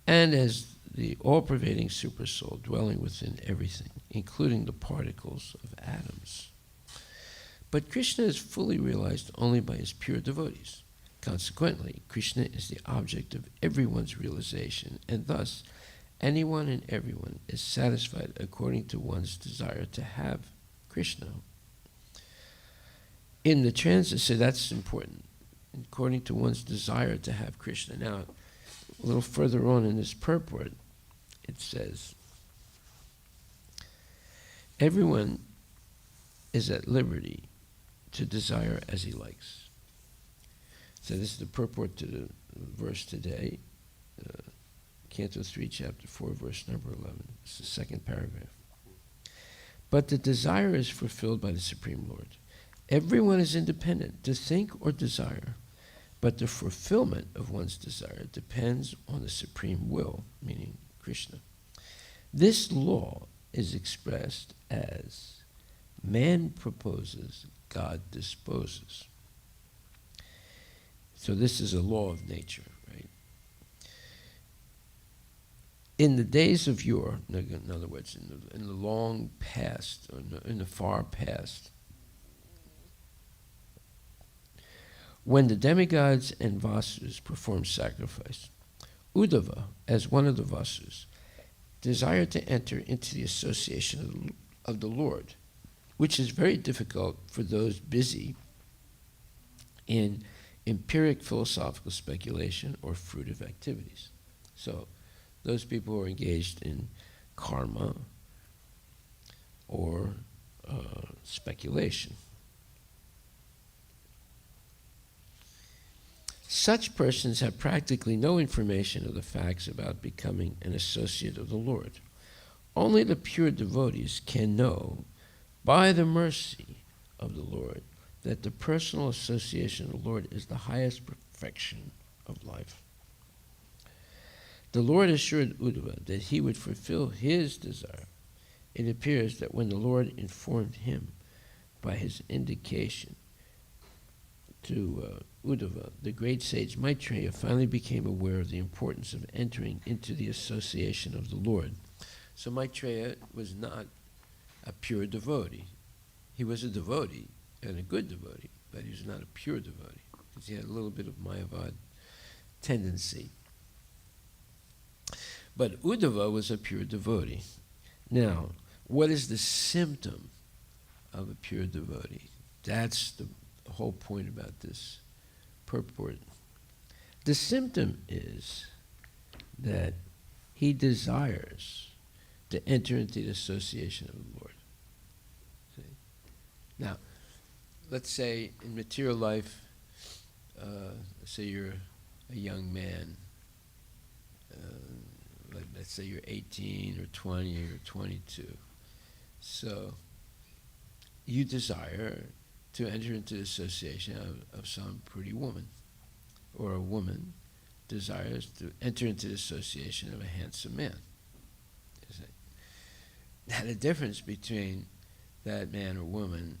and as the all-pervading Supersoul dwelling within everything, including the particles of atoms. But Krishna is fully realized only by his pure devotees. Consequently, Krishna is the object of everyone's realization, and thus anyone and everyone is satisfied according to one's desire to have Krishna. In the transit, so that's important, according to one's desire to have Krishna. Now, a little further on in this purport, it says, everyone is at liberty to desire as he likes. So this is the purport to the verse today, Canto 3, Chapter 4, verse number 11. It's the second paragraph. But the desire is fulfilled by the Supreme Lord. Everyone is independent to think or desire, but the fulfillment of one's desire depends on the Supreme Will, meaning Krishna. This law is expressed as man proposes, God disposes. So this is a law of nature, right? In the days of yore, in other words, in the long past, or in the far past, when the demigods and Vasus performed sacrifice, Uddhava, as one of the Vasus, desired to enter into the association of the Lord, which is very difficult for those busy in empiric philosophical speculation or fruitive activities. So, those people who are engaged in karma or speculation. Such persons have practically no information of the facts about becoming an associate of the Lord. Only the pure devotees can know, by the mercy of the Lord, that the personal association of the Lord is the highest perfection of life. The Lord assured Uddhava that he would fulfill his desire. It appears that when the Lord informed him by his indication to Uddhava, the great sage Maitreya finally became aware of the importance of entering into the association of the Lord. So Maitreya was not a pure devotee. He was a devotee, and a good devotee, but he was not a pure devotee, because he had a little bit of Mayavad tendency. But Uddhava was a pure devotee. Now, what is the symptom of a pure devotee? That's the whole point about this purport. The symptom is that he desires to enter into the association of the Lord. See? Now, let's say in material life, let's say you're a young man, let's say you're 18 or 20 or 22. So you desire to enter into the association of some pretty woman, or a woman desires to enter into the association of a handsome man. Now the difference between that man or woman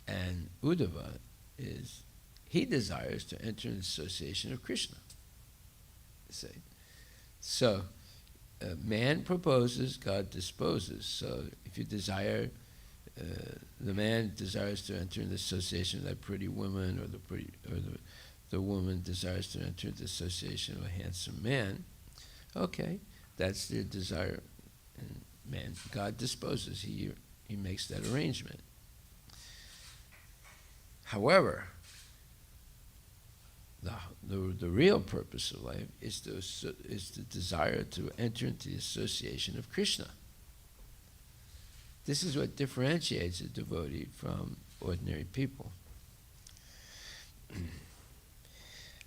and Uddhava is he desires to enter an association of Krishna. See? So, man proposes, God disposes. So, if you desire, the man desires to enter in the association of that pretty woman, or the woman desires to enter into the association of a handsome man. Okay, that's their desire, and man, God disposes. He makes that arrangement. However, the real purpose of life is the desire to enter into the association of Krishna. This is what differentiates a devotee from ordinary people.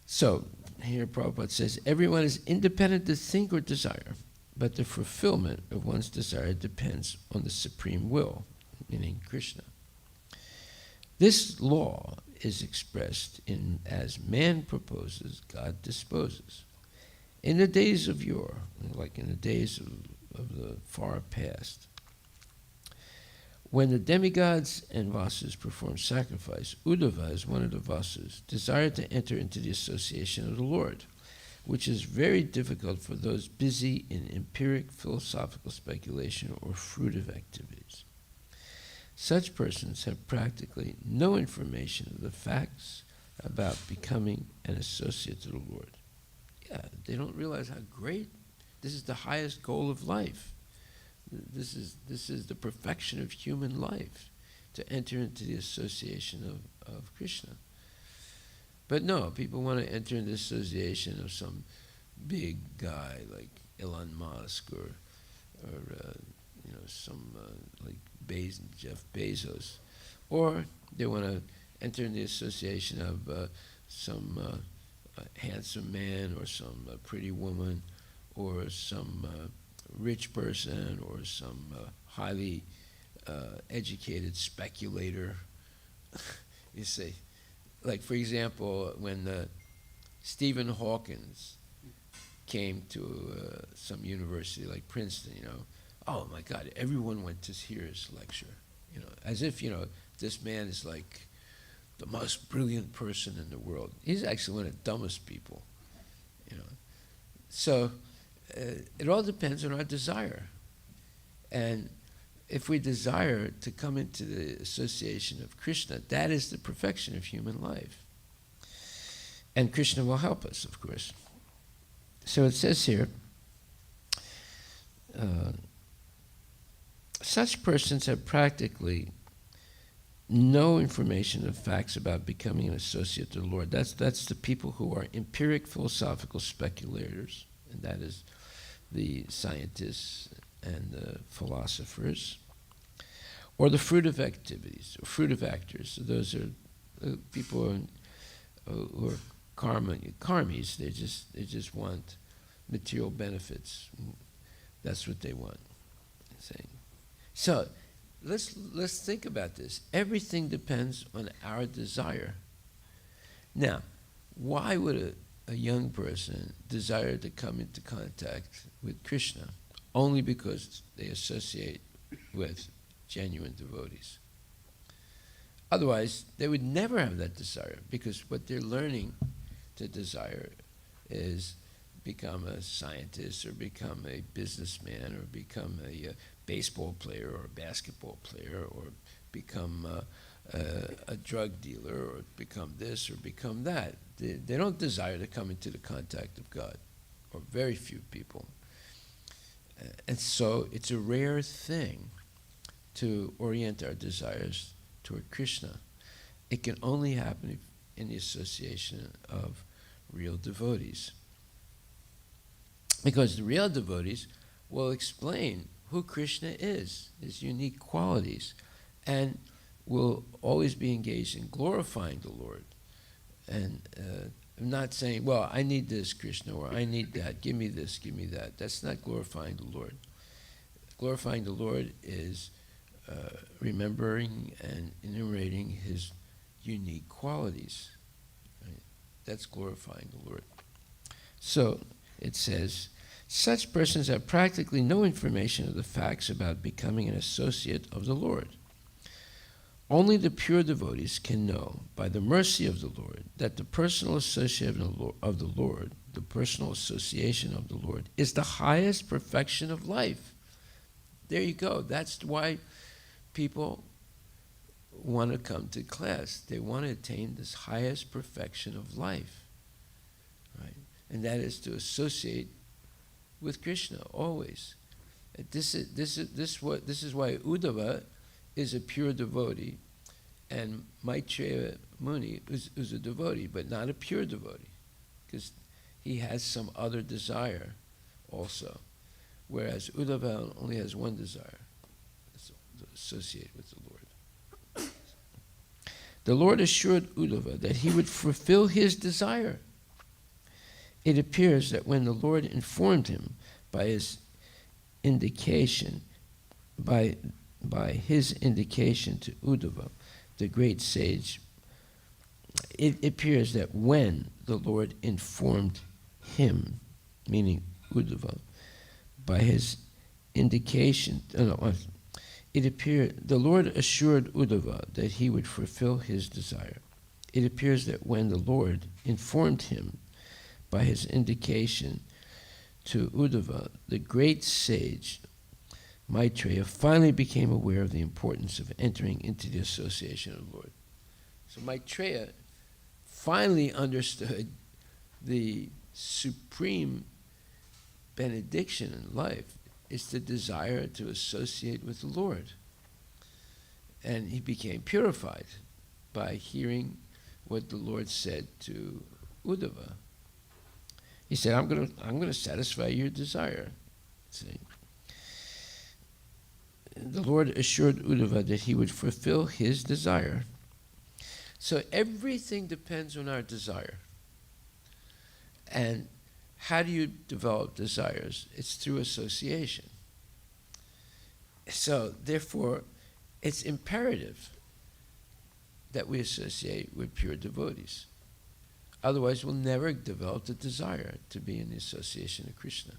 So, here Prabhupada says, everyone is independent to think or desire, but the fulfillment of one's desire depends on the supreme will, meaning Krishna. This law is expressed in as man proposes, God disposes. In the days of yore, like in the days of the far past, when the demigods and Vasus performed sacrifice, Uddhava, as one of the Vasus, desired to enter into the association of the Lord, which is very difficult for those busy in empiric philosophical speculation or fruitive activities. Such persons have practically no information of the facts about becoming an associate to the Lord. Yeah, they don't realize how great, this is the highest goal of life. This is the perfection of human life, to enter into the association of Krishna. But no, people want to enter into the association of some big guy like Elon Musk or some like Jeff Bezos, or they want to enter in the association of some handsome man, or some pretty woman, or some rich person, or some highly educated speculator. You see, like for example, when Stephen Hawkins came to some university like Princeton, oh my God, everyone went to hear his lecture, as if, this man is like the most brilliant person in the world. He's actually one of the dumbest people, So it all depends on our desire. And if we desire to come into the association of Krishna, that is the perfection of human life. And Krishna will help us, of course. So it says here, such persons have practically no information of facts about becoming an associate to the Lord. That's the people who are empiric philosophical speculators, and that is the scientists and the philosophers, or the fruitive activities, or fruitive actors. So those are people who are karmis. They just want material benefits. That's what they want. So let's think about this. Everything depends on our desire. Now, why would a young person desire to come into contact with Krishna only because they associate with genuine devotees. Otherwise, they would never have that desire, because what they're learning to desire is become a scientist or become a businessman or become a baseball player or a basketball player or become a drug dealer or become this or become that. They don't desire to come into the contact of God, or very few people. And so it's a rare thing to orient our desires toward Krishna. It can only happen in the association of real devotees. Because the real devotees will explain who Krishna is, his unique qualities, and will always be engaged in glorifying the Lord. And not saying, well, I need this, Krishna, or I need that, give me this, give me that. That's not glorifying the Lord. Glorifying the Lord is remembering and enumerating his unique qualities. Right? That's glorifying the Lord. So it says, such persons have practically no information of the facts about becoming an associate of the Lord. Only the pure devotees can know, by the mercy of the Lord, that the personal association of the Lord, the personal association of the Lord, is the highest perfection of life. There you go. That's why people want to come to class. They want to attain this highest perfection of life, right? And that is to associate with Krishna always. This is why Uddhava is a pure devotee, and Maitreya Muni is a devotee, but not a pure devotee, because he has some other desire also, whereas Uddhava only has one desire, to associate with the Lord. The Lord assured Uddhava that he would fulfill his desire. It appears that when the Lord informed him by his indication, by his indication to Uddhava, the great sage, it appears that when the Lord informed him, meaning Uddhava, by his indication, the Lord assured Uddhava that he would fulfill his desire. It appears that when the Lord informed him by his indication to Uddhava, the great sage Maitreya finally became aware of the importance of entering into the association of the Lord. So Maitreya finally understood the supreme benediction in life is the desire to associate with the Lord. And he became purified by hearing what the Lord said to Uddhava. He said, I'm going to satisfy your desire. See? The Lord assured Uddhava that he would fulfill his desire. So everything depends on our desire. And how do you develop desires? It's through association. So therefore, it's imperative that we associate with pure devotees. Otherwise, we'll never develop the desire to be in the association of Krishna.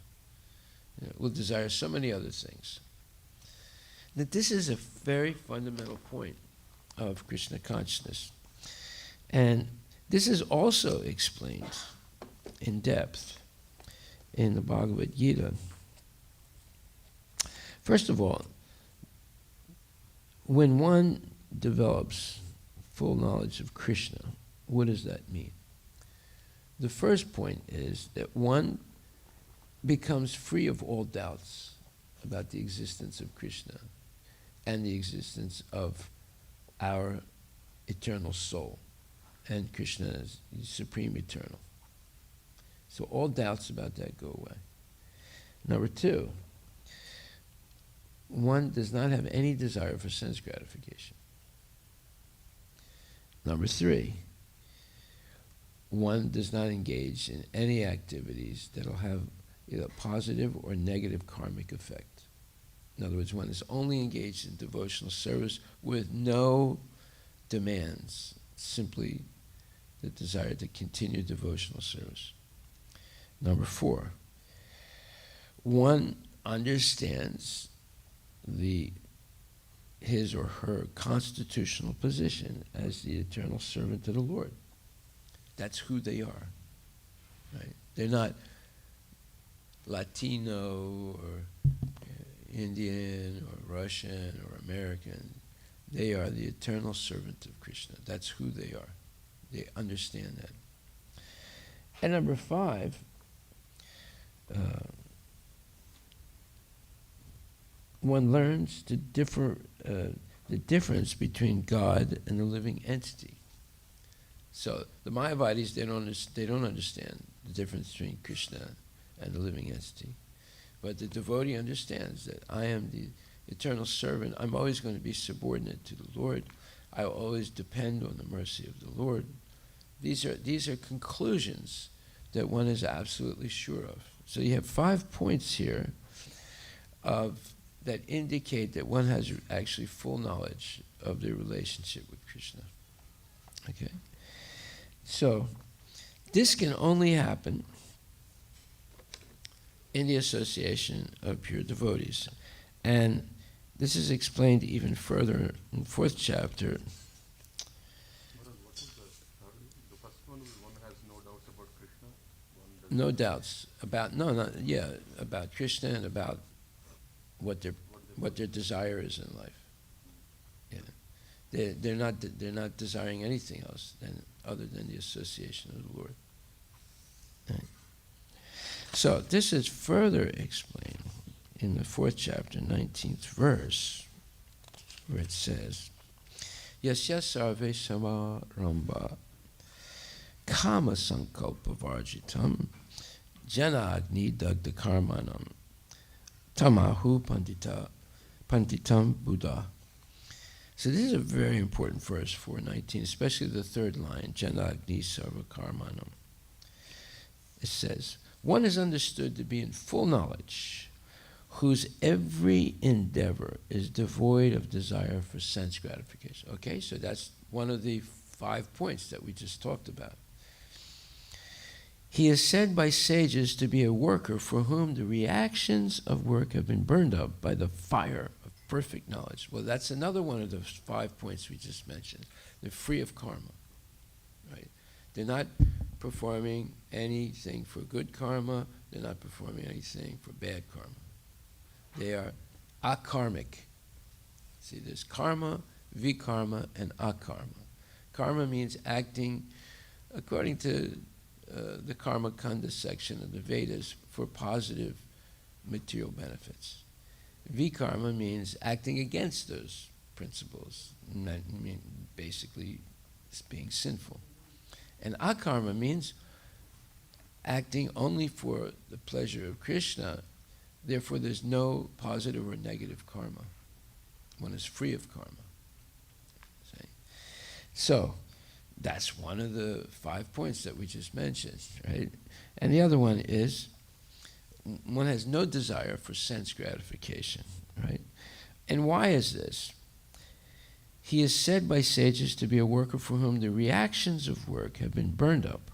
We'll desire so many other things. Now, this is a very fundamental point of Krishna consciousness. And this is also explained in depth in the Bhagavad Gita. First of all, when one develops full knowledge of Krishna, what does that mean? The first point is that one becomes free of all doubts about the existence of Krishna and the existence of our eternal soul. And Krishna is supreme eternal. So all doubts about that go away. Number two, one does not have any desire for sense gratification. Number three, one does not engage in any activities that will have either positive or negative karmic effect. In other words, one is only engaged in devotional service with no demands, simply the desire to continue devotional service. Number 4, one understands his or her constitutional position as the eternal servant of the Lord. That's who they are. Right? They're not Latino or Indian or Russian or American. They are the eternal servant of Krishna. That's who they are. They understand that. And number 5, one learns the difference between God and the living entity. So the Mayavadis, they don't understand the difference between Krishna and the living entity. But the devotee understands that I am the eternal servant. I'm always going to be subordinate to the Lord. I will always depend on the mercy of the Lord. These are conclusions that one is absolutely sure of. So you have 5 points here that indicate that one has actually full knowledge of their relationship with Krishna. Okay? So, this can only happen in the association of pure devotees. And this is explained even further in the 4th chapter. What is the first one is one has no doubts about Krishna? No doubts about about Krishna and about what their desire is in life. Yeah, they're not desiring anything else other than the association of the Lord. Right. So this is further explained in the 4th chapter, 19th verse, where it says, Yasya sarve samaramba kama sankalpa varjitam jana agni dagda karmanam tamahu panditam buddha. So this is a very important verse, 419, especially the 3rd line, jana agni sarva karmanam. It says, one is understood to be in full knowledge, whose every endeavor is devoid of desire for sense gratification. Okay, so that's one of the 5 points that we just talked about. He is said by sages to be a worker for whom the reactions of work have been burned up by the fire of perfect knowledge. Well, that's another one of those 5 points we just mentioned. They're free of karma, right? They're not performing anything for good karma. They're not performing anything for bad karma. They are akarmic. See, there's karma, vikarma, and akarma. Karma means acting according to the Karma Kanda section of the Vedas for positive material benefits. Vikarma means acting against those principles, basically being sinful. And akarma means acting only for the pleasure of Krishna. Therefore, there's no positive or negative karma. One is free of karma. See? So, that's one of the 5 points that we just mentioned, right? And the other one is, one has no desire for sense gratification, right? And why is this? He is said by sages to be a worker for whom the reactions of work have been burned up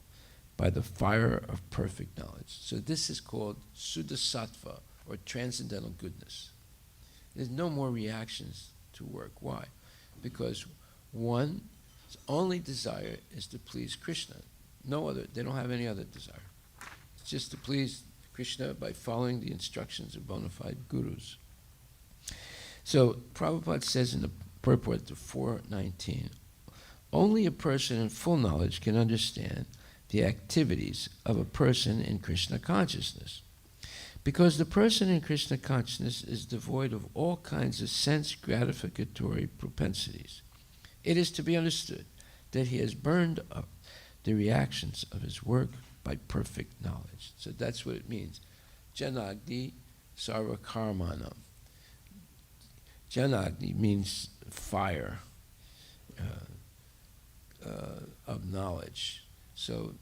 by the fire of perfect knowledge. So this is called Suddha-sattva, or transcendental goodness. There's no more reactions to work. Why? Because one's only desire is to please Krishna. No other, they don't have any other desire. It's just to please Krishna by following the instructions of bona fide gurus. So Prabhupada says in the purport to 419, only a person in full knowledge can understand the activities of a person in Krishna consciousness. Because the person in Krishna consciousness is devoid of all kinds of sense gratificatory propensities. It is to be understood that he has burned up the reactions of his work by perfect knowledge. So that's what it means. Janagni sarva karmanam. Janagni means fire of knowledge. So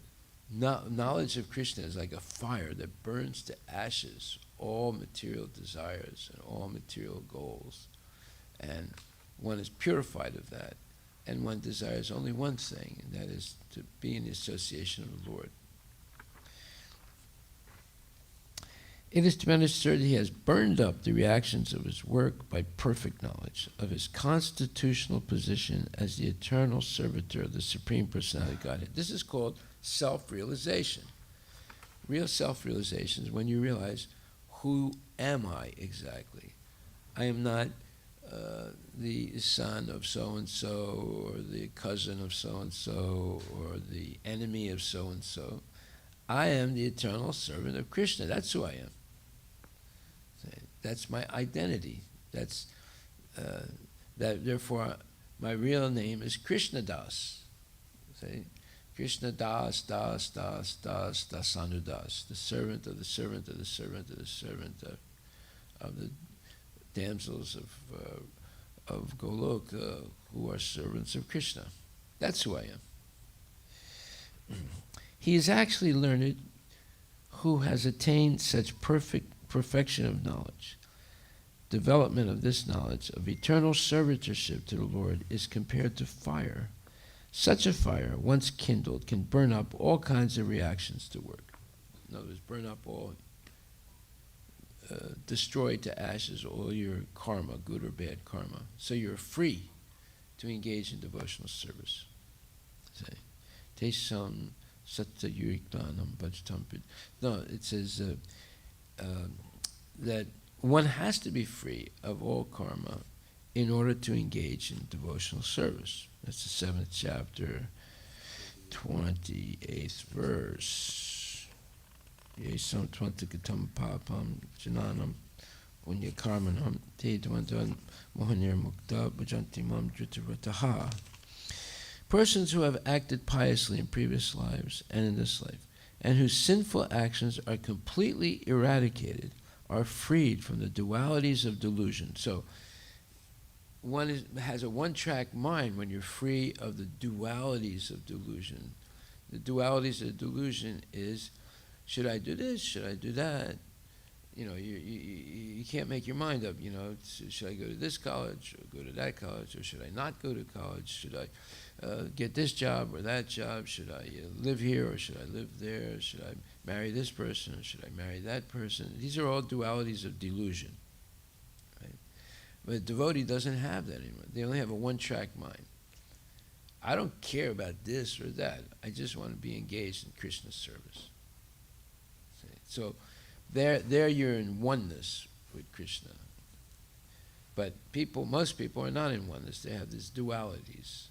knowledge of Krishna is like a fire that burns to ashes all material desires and all material goals. And one is purified of that. And one desires only one thing, and that is to be in the association of the Lord. It is to be understood that he has burned up the reactions of his work by perfect knowledge of his constitutional position as the eternal servitor of the Supreme Personality of Godhead. This is called self-realization. Real self-realization is when you realize, who am I exactly? I am not the son of so-and-so, or the cousin of so-and-so, or the enemy of so-and-so. I am the eternal servant of Krishna. That's who I am. That's my identity. That's therefore, my real name is Krishna Das. See? Krishna Das, Das, Das, Das, Dasanudas, the servant of the servant of the servant of the servant of the damsels of Goloka, who are servants of Krishna. That's who I am. He is actually learned who has attained such perfection of knowledge. Development of this knowledge of eternal servitorship to the Lord is compared to fire. Such a fire, once kindled, can burn up all kinds of reactions to work. In other words, burn up all, destroy to ashes all your karma, good or bad karma. So you're free to engage in devotional service. Tesam Satya Yuriklanam Bhajtampid. No, it says that one has to be free of all karma in order to engage in devotional service. That's the 7th chapter, 28th verse. Yesam Twantakatam Papam Jananam Unya Karmanam Te Dwandan Mohanir Mukta Bhajantimam Dhritarataha. Persons who have acted piously in previous lives and in this life, and whose sinful actions are completely eradicated, are freed from the dualities of delusion. So, one has a one-track mind when you're free of the dualities of delusion. The dualities of delusion is, should I do this? Should I do that? You know, you can't make your mind up. You know, should I go to this college or go to that college, or should I not go to college? Should I get this job or that job? Should I live here or should I live there? Should I marry this person or should I marry that person? These are all dualities of delusion. Right? But a devotee doesn't have that anymore. They only have a one-track mind. I don't care about this or that. I just want to be engaged in Krishna's service. So there you're in oneness with Krishna. But most people are not in oneness. They have these dualities.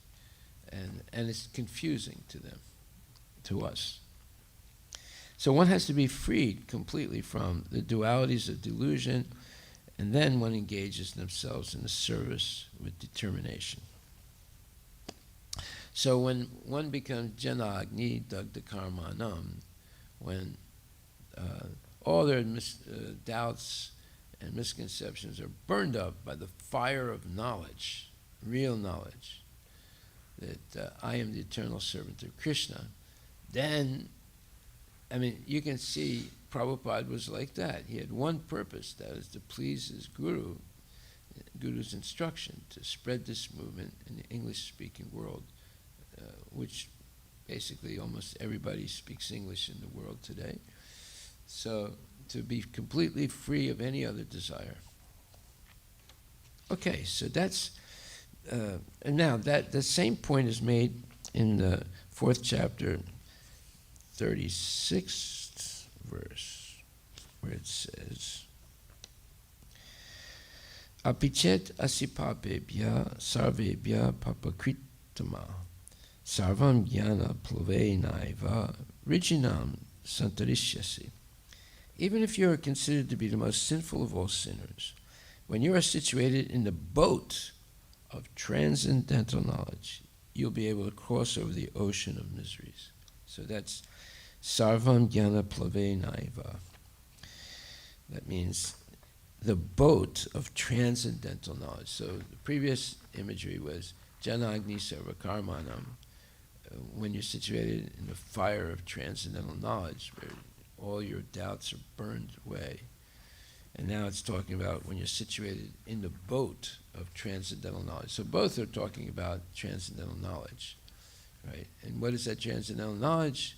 And it's confusing to them, to us. So one has to be freed completely from the dualities of delusion, and then one engages themselves in the service with determination. So when one becomes Janagni Dagda Karmanam, when all their doubts and misconceptions are burned up by the fire of knowledge, real knowledge, that I am the eternal servant of Krishna, then, I mean, you can see Prabhupada was like that. He had one purpose, that is to please his Guru's instruction, to spread this movement in the English-speaking world, which basically almost everybody speaks English in the world today. So, to be completely free of any other desire. Okay, so that's... and now that the same point is made in the 4th chapter, 36th verse, where it says, Apichet asipapebhya sarvebhya papakritama sarvam jnana plave naiva rijinam santarishyasi. Even if you are considered to be the most sinful of all sinners, when you are situated in the boat of transcendental knowledge, you'll be able to cross over the ocean of miseries. So that's Sarvam Jnana Plave Naiva. That means the boat of transcendental knowledge. So the previous imagery was Janagni Sarva Karmanam, when you're situated in the fire of transcendental knowledge, where all your doubts are burned away. And now it's talking about when you're situated in the boat of transcendental knowledge. So both are talking about transcendental knowledge, right? And what is that transcendental knowledge?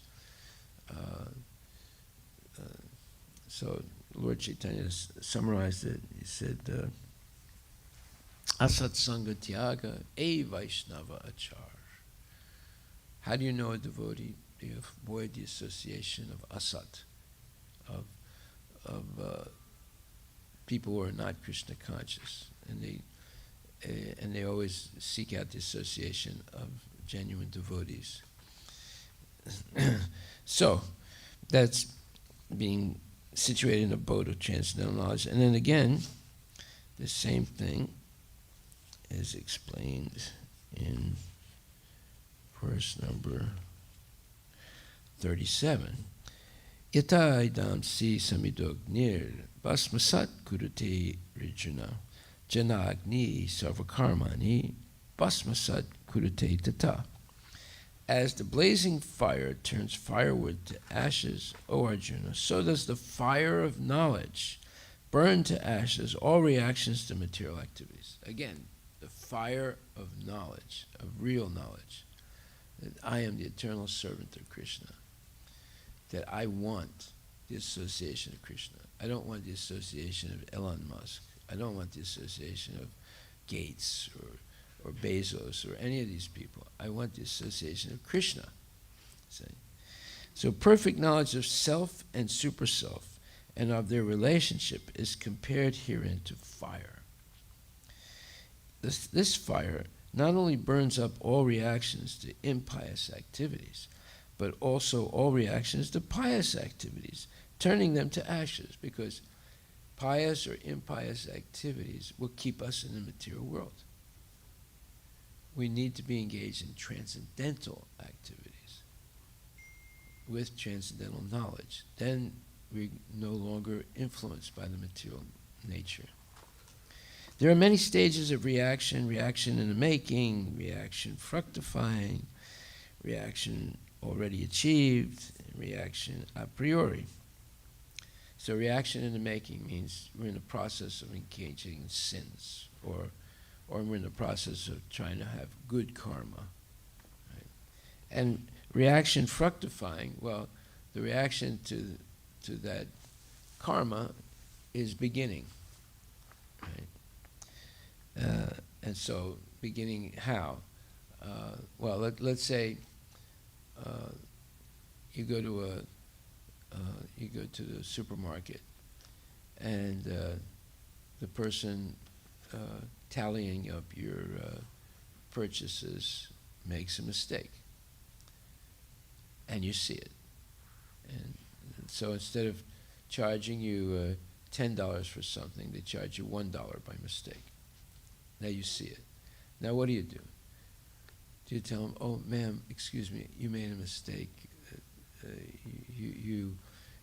So Lord Chaitanya summarized it. He said, Asat Sangha Tyaga E Vaishnava Achar. How do you know a devotee? You avoid the association of asat, of people who are not Krishna conscious, and they always seek out the association of genuine devotees. So that's being situated in a boat of transcendental knowledge. And then again, the same thing is explained in verse number 37. Yata idam si samidognir basmasat kurute rijuna janagni sarvakarmani basmasat kurute tata. As the blazing fire turns firewood to ashes, O Arjuna, so does the fire of knowledge burn to ashes all reactions to material activities. Again, the fire of knowledge, of real knowledge, that I am the eternal servant of Krishna, that I want the association of Krishna. I don't want the association of Elon Musk. I don't want the association of Gates or Bezos or any of these people. I want the association of Krishna. See? So perfect knowledge of self and super-self and of their relationship is compared herein to fire. This fire not only burns up all reactions to impious activities, but also all reactions to pious activities, turning them to ashes, because pious or impious activities will keep us in the material world. We need to be engaged in transcendental activities with transcendental knowledge. Then we're no longer influenced by the material nature. There are many stages of reaction: reaction in the making, reaction fructifying, reaction already achieved, and reaction a priori. So reaction in the making means we're in the process of engaging in sins, or we're in the process of trying to have good karma. Right? And reaction fructifying, well, the reaction to that karma is beginning. Right? And so beginning how? Well, let's say you go to the supermarket, and the person tallying up your purchases makes a mistake, and you see it. And so instead of charging you $10 for something, they charge you $1 by mistake. Now you see it. Now what do? Do you tell them, "Oh, ma'am, excuse me, you made a mistake.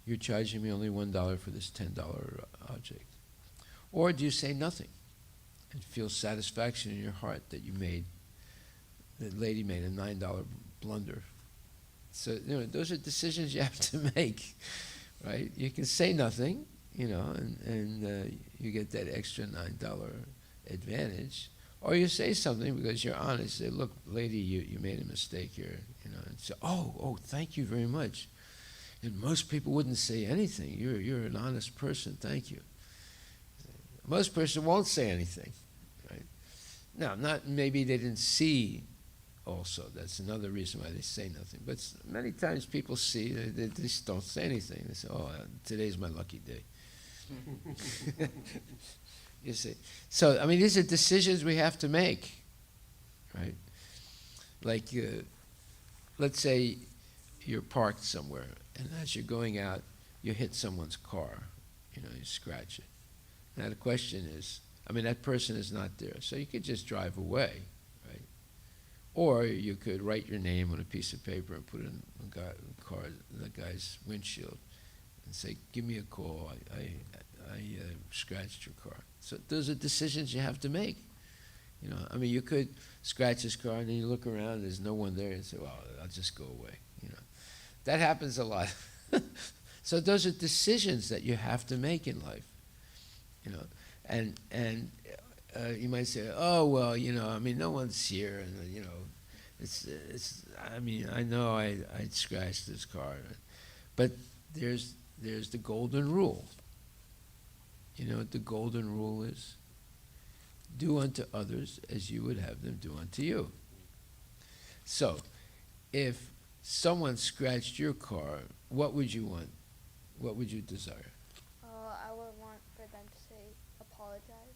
You're charging me only $1 for this $10 object"? Or do you say nothing and feel satisfaction in your heart that the lady made a $9 blunder? So those are decisions you have to make, right? You can say nothing, and you get that extra $9 advantage. Or you say something because you're honest. Say, "Look, lady, you made a mistake here," and say, "Oh, thank you very much." And most people wouldn't say anything. You're an honest person. Thank you. Most person won't say anything, right? Now, maybe they didn't see. Also, that's another reason why they say nothing. But many times people see, they just don't say anything. They say, "Oh, today's my lucky day." You see. So, these are decisions we have to make, right? Like, let's say you're parked somewhere, and as you're going out, you hit someone's car, you scratch it. Now the question is, that person is not there, so you could just drive away, right? Or you could write your name on a piece of paper and put it in the guy's windshield and say, "Give me a call, I scratched your car." So those are decisions you have to make. You could scratch his car and then you look around, there's no one there, and say, "Well, I'll just go away." That happens a lot. So those are decisions that you have to make in life. And you might say, "Oh, well, no one's here, and I know I scratched this car," but there's the golden rule. You know what the golden rule is? Do unto others as you would have them do unto you. So, if someone scratched your car, what would you want? What would you desire? I would want for them to say apologize.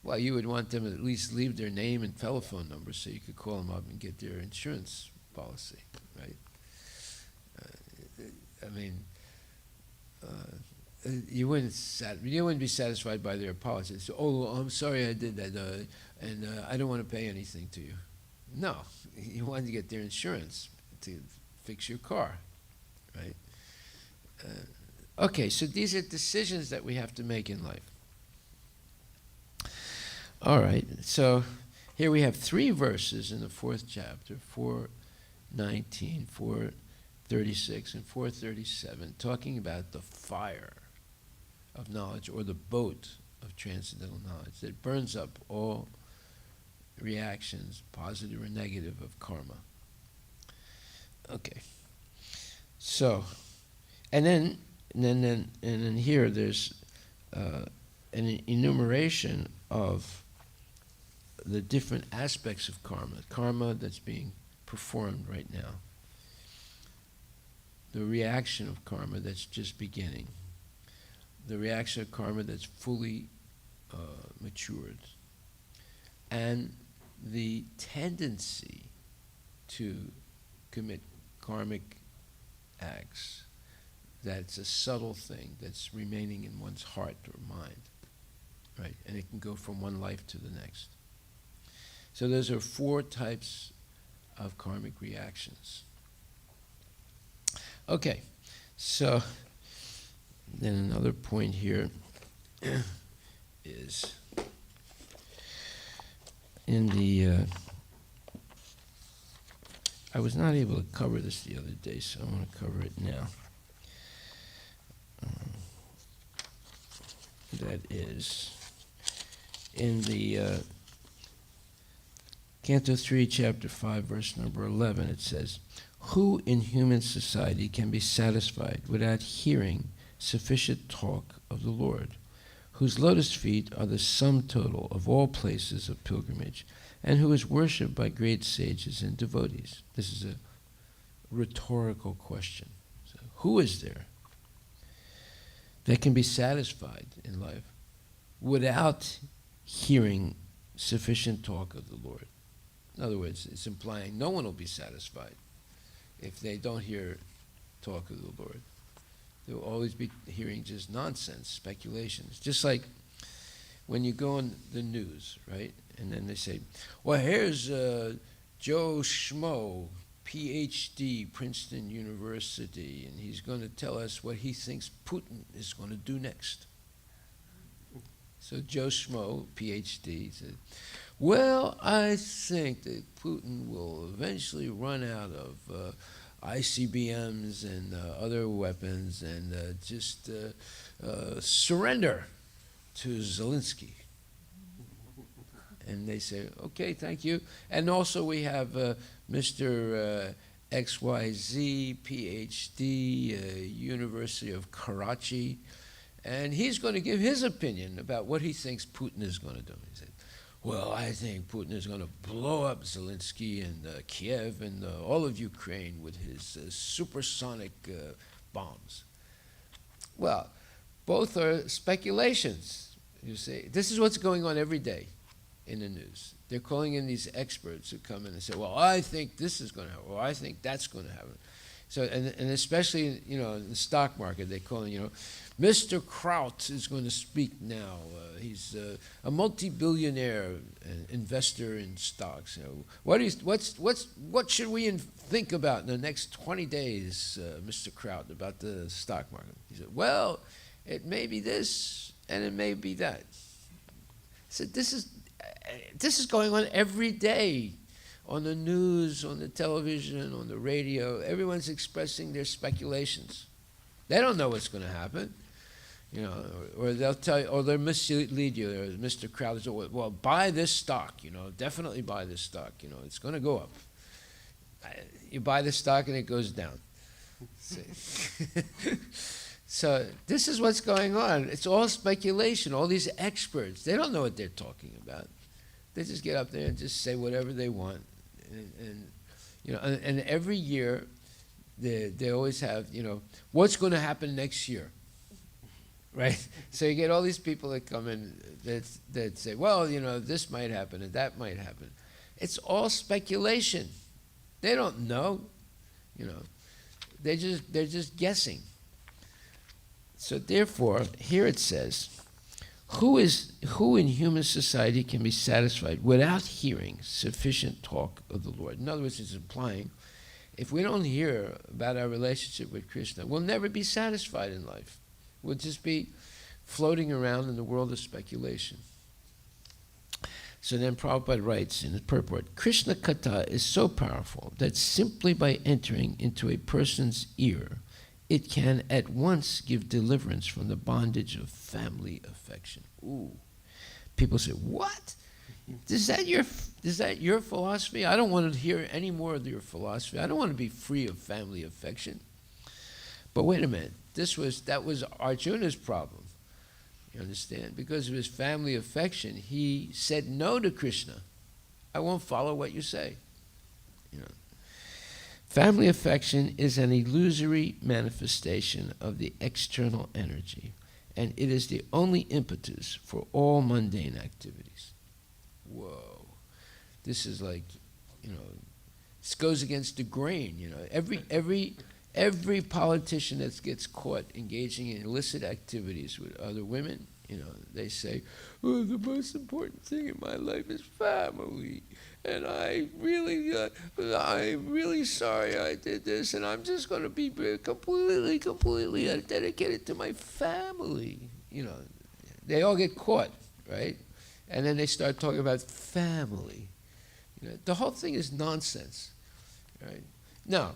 Well, you would want them to at least leave their name and telephone number so you could call them up and get their insurance policy, right? You wouldn't be satisfied by their apology. So, oh, I'm sorry I did that, and I don't want to pay anything to you. No, you want to get their insurance to fix your car, right? Okay, so these are decisions that we have to make in life. All right, so here we have 3 verses in the 4th chapter, 4:19, 4:36, and 4:37, talking about the fire of knowledge, or the boat of transcendental knowledge that burns up all reactions, positive or negative, of karma. Okay, so, and then here there's an enumeration of the different aspects of karma that's being performed right now, the reaction of karma that's just beginning, the reaction of karma that's fully matured, and the tendency to commit karmic acts that's a subtle thing that's remaining in one's heart or mind, right? And it can go from one life to the next. So those are 4 types of karmic reactions. Okay, so then another point here is in the, I was not able to cover this the other day, so I want to cover it now. That is in the Canto 3, Chapter 5, verse number 11, it says, "Who in human society can be satisfied without hearing sufficient talk of the Lord, whose lotus feet are the sum total of all places of pilgrimage, and who is worshipped by great sages and devotees?" This is a rhetorical question. So, who is there that can be satisfied in life without hearing sufficient talk of the Lord? In other words, it's implying no one will be satisfied if they don't hear talk of the Lord. They will always be hearing just nonsense, speculations. Just like when you go on the news, right? And then they say, well, here's Joe Schmo, PhD, Princeton University, and he's going to tell us what he thinks Putin is going to do next. So Joe Schmo, PhD, said, well, I think that Putin will eventually run out of ICBMs and other weapons and just surrender to Zelensky. And they say, okay, thank you. And also we have Mr. XYZ, PhD, University of Karachi, and he's going to give his opinion about what he thinks Putin is going to do. He said, well, I think Putin is going to blow up Zelensky and Kiev and all of Ukraine with his supersonic bombs. Well, both are speculations, you see. This is what's going on every day in the news. They're calling in these experts who come in and say, well, I think this is going to happen, or I think that's going to happen. So, and especially, in the stock market, they call in, Mr. Kraut is going to speak now. He's a multi-billionaire investor in stocks. What should we think about in the next 20 days, Mr. Kraut, about the stock market? He said, well, it may be this and it may be that. I said, this is going on every day. On the news, on the television, on the radio, everyone's expressing their speculations. They don't know what's going to happen, or they'll tell you, or they'll mislead you. Or Mr. Crowder says, well, buy this stock, definitely buy this stock, it's going to go up. You buy the stock and it goes down. So this is what's going on. It's all speculation. All these experts, they don't know what they're talking about. They just get up there and just say whatever they want. And every year, they always have, what's going to happen next year, right? So you get all these people that come in that say, well, this might happen and that might happen. It's all speculation. They don't know, they're just guessing. So therefore, here it says, who in human society can be satisfied without hearing sufficient talk of the Lord? In other words, it's implying, if we don't hear about our relationship with Krishna, we'll never be satisfied in life. We'll just be floating around in the world of speculation. So then Prabhupada writes in the purport, Krishna Katha is so powerful that simply by entering into a person's ear, it can at once give deliverance from the bondage of family affection. Ooh. People say, what? Is that your philosophy? I don't want to hear any more of your philosophy. I don't want to be free of family affection. But wait a minute. That was Arjuna's problem. You understand? Because of his family affection, he said no to Krishna. I won't follow what you say. Family affection is an illusory manifestation of the external energy, and it is the only impetus for all mundane activities. Whoa. This is like, this goes against the grain, Every politician that gets caught engaging in illicit activities with other women, they say, oh, the most important thing in my life is family. And I'm really sorry I did this, and I'm just going to be completely dedicated to my family. They all get caught, right? And then they start talking about family. The whole thing is nonsense, right? Now,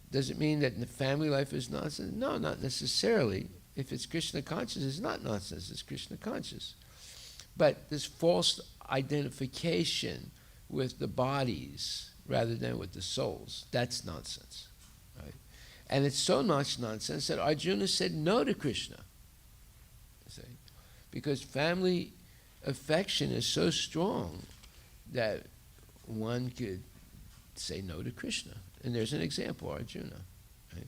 does it mean that the family life is nonsense? No, not necessarily. If it's Krishna conscious, it's not nonsense, it's Krishna conscious. But this false identification with the bodies rather than with the souls, that's nonsense, right? And it's so much nonsense that Arjuna said no to Krishna. See? Because family affection is so strong that one could say no to Krishna. And there's an example, Arjuna. Right?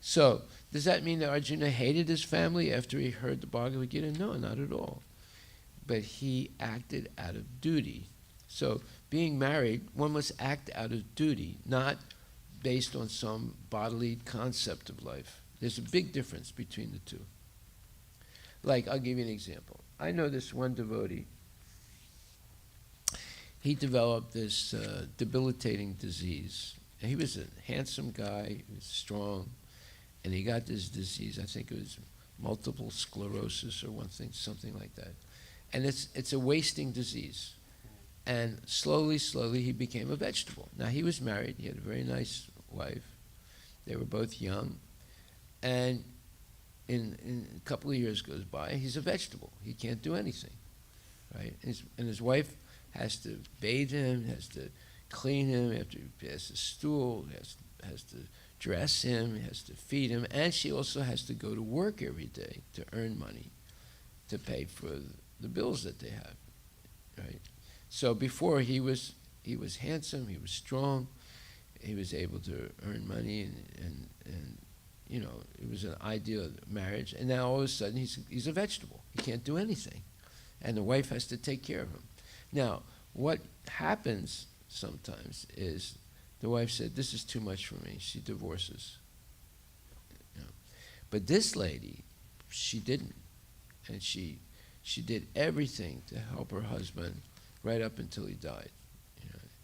So, does that mean that Arjuna hated his family after he heard the Bhagavad Gita? No, not at all. But he acted out of duty. So, being married, one must act out of duty, not based on some bodily concept of life. There's a big difference between the two. Like, I'll give you an example. I know this one devotee. He developed this debilitating disease. And he was a handsome guy, he was strong, and he got this disease. I think it was multiple sclerosis or something like that. And it's a wasting disease. And slowly, he became a vegetable. Now, he was married. He had a very nice wife. They were both young. And in a couple of years goes by, he's a vegetable. He can't do anything, right? And his wife has to bathe him, has to clean him, after he has to stool, has to dress him, has to feed him, and she also has to go to work every day to earn money to pay for the bills that they have, right? So before he was handsome, he was strong, he was able to earn money, and it was an ideal marriage. And now all of a sudden he's a vegetable. He can't do anything, and the wife has to take care of him. Now, what happens sometimes is the wife said, this is too much for me. She divorces. But this lady, she didn't. And she did everything to help her husband right up until he died.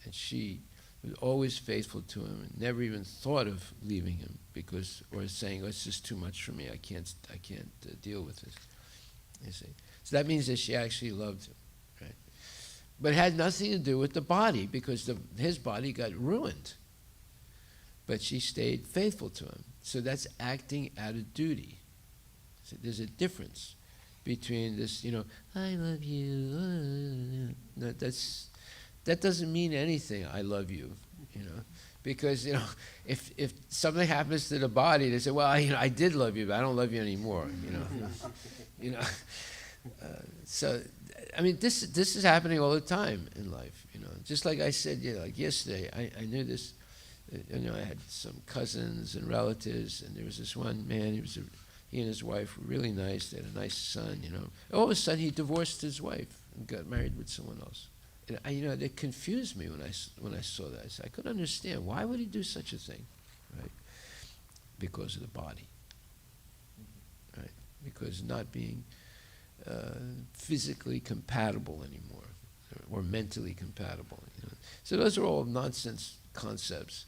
And she was always faithful to him and never even thought of leaving him or saying, oh, it's just too much for me. I can't deal with this. You see. So that means that she actually loved him. Right? But it had nothing to do with the body, because his body got ruined. But she stayed faithful to him. So that's acting out of duty. So there's a difference between this, I love you. That doesn't mean anything, I love you. Because, if something happens to the body, they say, well, I did love you, but I don't love you anymore, So, I mean, this is happening all the time in life, Just like I said, like yesterday, I knew this, I had some cousins and relatives, and there was this one man, he and his wife were really nice, they had a nice son, All of a sudden, he divorced his wife and got married with someone else. And it confused me when I saw that. I couldn't understand, why would he do such a thing, right? Because of the body, right? Because not being physically compatible anymore, or mentally compatible. So those are all nonsense concepts.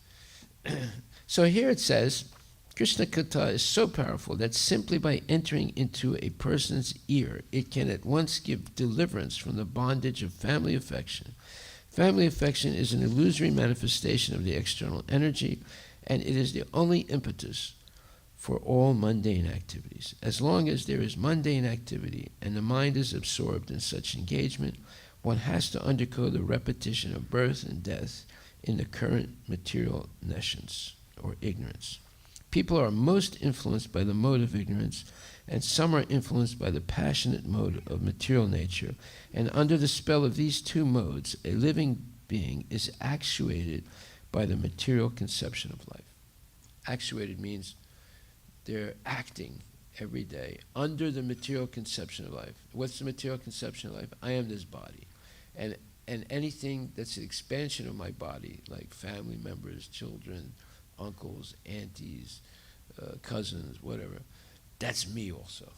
So here it says, Krishna Katha is so powerful that simply by entering into a person's ear, it can at once give deliverance from the bondage of family affection. Family affection is an illusory manifestation of the external energy, and it is the only impetus for all mundane activities. As long as there is mundane activity and the mind is absorbed in such engagement, one has to undergo the repetition of birth and death in the current material nescience, or ignorance. People are most influenced by the mode of ignorance, and some are influenced by the passionate mode of material nature. And under the spell of these two modes, a living being is actuated by the material conception of life. Actuated means they're acting every day under the material conception of life. What's the material conception of life? I am this body. And anything that's an expansion of my body, like family members, children, uncles, aunties, cousins, whatever, that's me also,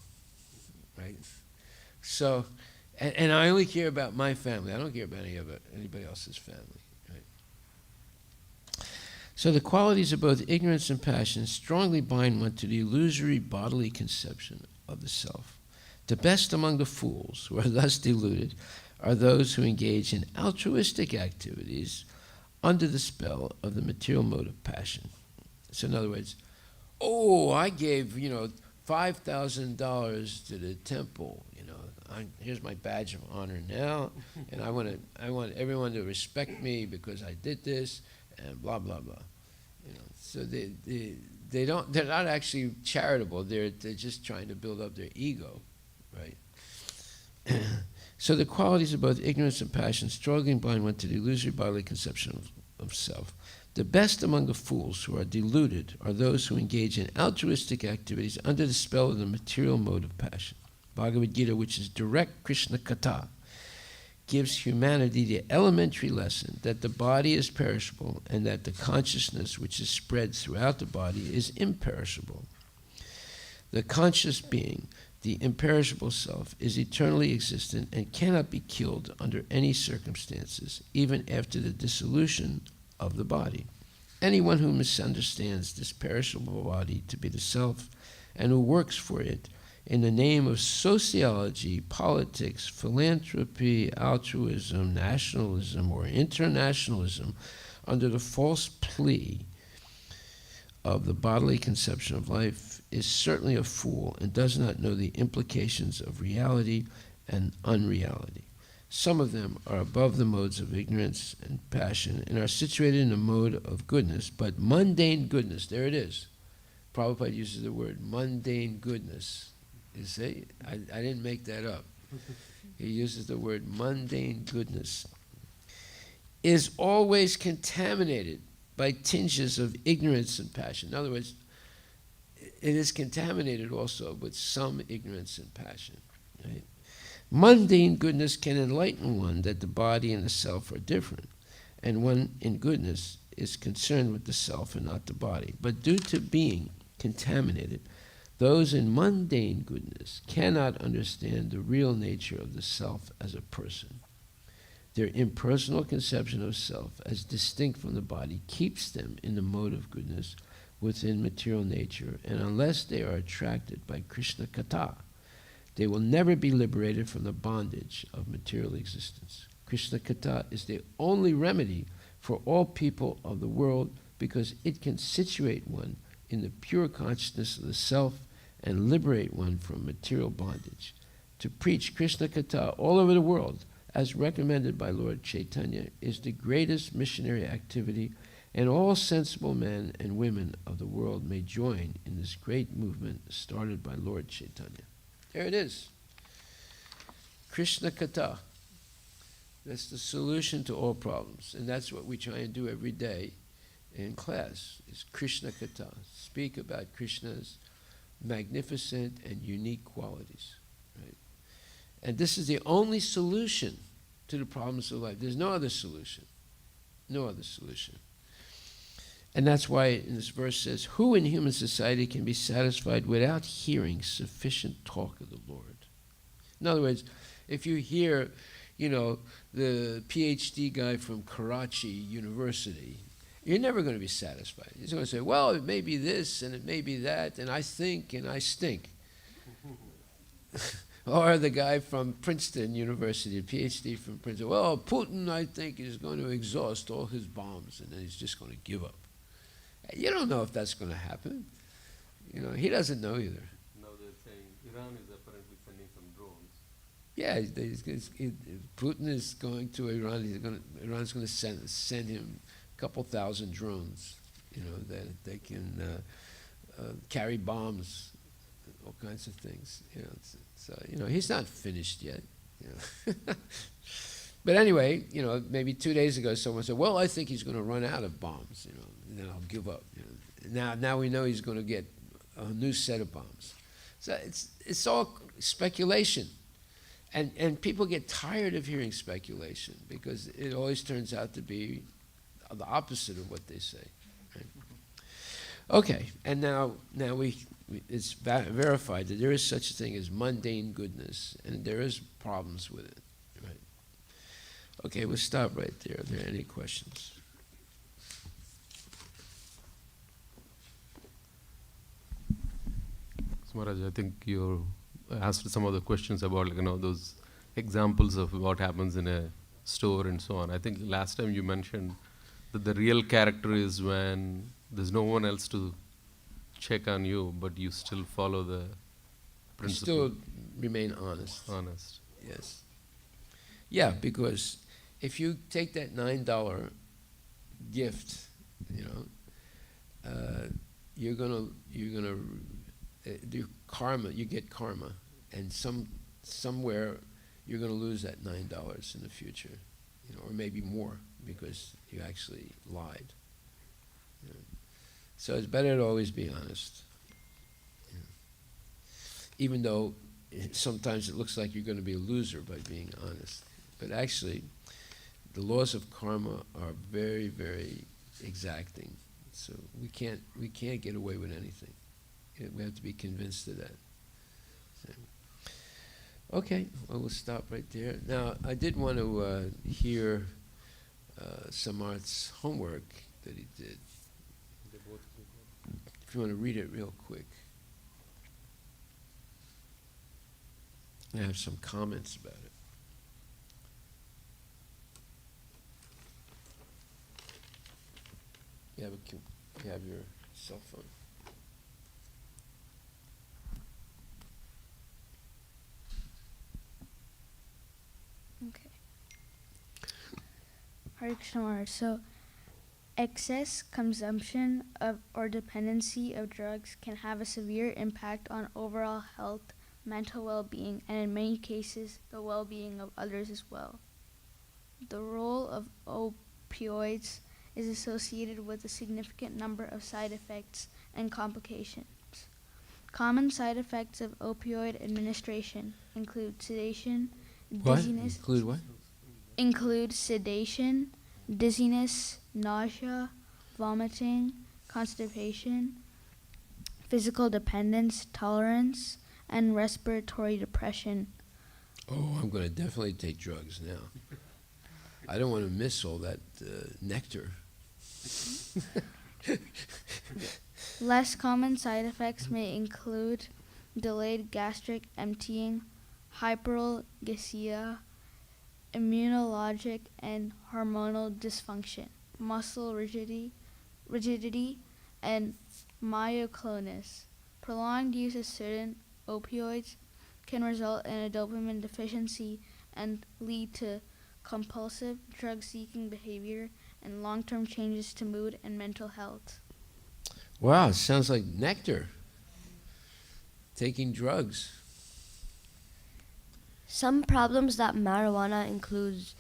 right? So, and I only care about my family. I don't care about anybody else's family, right? So the qualities of both ignorance and passion strongly bind one to the illusory bodily conception of the self. The best among the fools who are thus deluded are those who engage in altruistic activities under the spell of the material mode of passion. So in other words, I gave, $5,000 to the temple, here's my badge of honor now, and I want everyone to respect me because I did this, and blah blah blah. So they're not actually charitable. They're just trying to build up their ego, right? So the qualities of both ignorance and passion strongly bind one to the illusory bodily conception of self. The best among the fools who are deluded are those who engage in altruistic activities under the spell of the material mode of passion. Bhagavad Gita, which is direct Krishna Katha, gives humanity the elementary lesson that the body is perishable and that the consciousness which is spread throughout the body is imperishable. The conscious being, the imperishable self, is eternally existent and cannot be killed under any circumstances, even after the dissolution of the body. Anyone who misunderstands this perishable body to be the self and who works for it in the name of sociology, politics, philanthropy, altruism, nationalism, or internationalism under the false plea of the bodily conception of life is certainly a fool and does not know the implications of reality and unreality. Some of them are above the modes of ignorance and passion and are situated in the mode of goodness, but mundane goodness, there it is. Prabhupada uses the word mundane goodness. You see, I didn't make that up. He uses the word mundane goodness. Is always contaminated by tinges of ignorance and passion. In other words, it is contaminated also with some ignorance and passion. Right? Mundane goodness can enlighten one that the body and the self are different, and one in goodness is concerned with the self and not the body. But due to being contaminated, those in mundane goodness cannot understand the real nature of the self as a person. Their impersonal conception of self as distinct from the body keeps them in the mode of goodness within material nature, and unless they are attracted by Krishna Katha, they will never be liberated from the bondage of material existence. Krishna Katha is the only remedy for all people of the world because it can situate one in the pure consciousness of the self and liberate one from material bondage. To preach Krishna Katha all over the world, as recommended by Lord Chaitanya, is the greatest missionary activity and all sensible men and women of the world may join in this great movement started by Lord Chaitanya. There it is. Krishna Katha. That's the solution to all problems. And that's what we try and do every day in class, is Krishna Katha. Speak about Krishna's magnificent and unique qualities. Right? And this is the only solution to the problems of life. There's no other solution. No other solution. And that's why in this verse says, who in human society can be satisfied without hearing sufficient talk of the Lord? In other words, if you hear, the PhD guy from Karachi University, you're never going to be satisfied. He's going to say, well, it may be this and it may be that, and I think and I stink. Or the guy from Princeton University, a PhD from Princeton, well, Putin, I think, is going to exhaust all his bombs and then he's just going to give up. You don't know if that's going to happen. He doesn't know either. Now they're saying Iran is apparently sending some drones. Yeah, Putin is going to Iran. Iran's going to send him a couple thousand drones, that they can carry bombs, all kinds of things. So he's not finished yet. But anyway, maybe 2 days ago, someone said, "Well, I think he's going to run out of bombs, and then I'll give up." Now we know he's going to get a new set of bombs. So it's all speculation, and people get tired of hearing speculation because it always turns out to be the opposite of what they say. Right? Okay, and now it's verified that there is such a thing as mundane goodness, and there is problems with it. Right? Okay, we'll stop right there. Are there any questions? Maharaj, I think you asked some of the questions about those examples of what happens in a store and so on. I think last time you mentioned that the real character is when there's no one else to check on you, but you still follow the principle. You still remain honest. Honest. Yes. Yeah, because if you take that $9 gift, you're gonna do karma. You get karma, and somewhere you're gonna lose that $9 in the future, or maybe more because you actually lied. So it's better to always be honest, even though sometimes it looks like you're going to be a loser by being honest. But actually, the laws of karma are very, very exacting. So we can't get away with anything. We have to be convinced of that. So, okay, well, we'll stop right there. Now, I did want to hear Samarth's homework that he did. If you want to read it real quick. I have some comments about it. You have your cell phone. Okay. Hare Krishna Maharaj. So, excess consumption of or dependency of drugs can have a severe impact on overall health, mental well-being, and in many cases, the well-being of others as well. The role of opioids is associated with a significant number of side effects and complications. Common side effects of opioid administration include sedation, dizziness. Include what? Include sedation, dizziness, nausea, vomiting, constipation, physical dependence, tolerance, and respiratory depression. Oh, I'm going to definitely take drugs now. I don't want to miss all that nectar. Less common side effects may include delayed gastric emptying, hyperalgesia, immunologic and hormonal dysfunction, muscle rigidity, and myoclonus. Prolonged use of certain opioids can result in a dopamine deficiency and lead to compulsive drug-seeking behavior, and long-term changes to mood and mental health. Wow, sounds like nectar. Taking drugs. Some problems that marijuana includes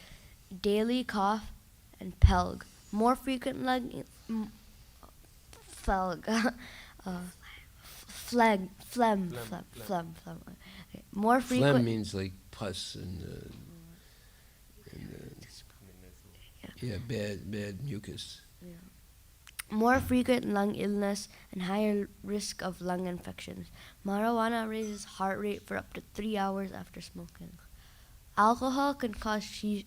daily cough and pelg. More frequent phlegm. More Phlegm frequent. means like pus and bad mucus. More frequent lung illness and higher risk of lung infections. Marijuana raises heart rate for up to 3 hours after smoking. Alcohol can cause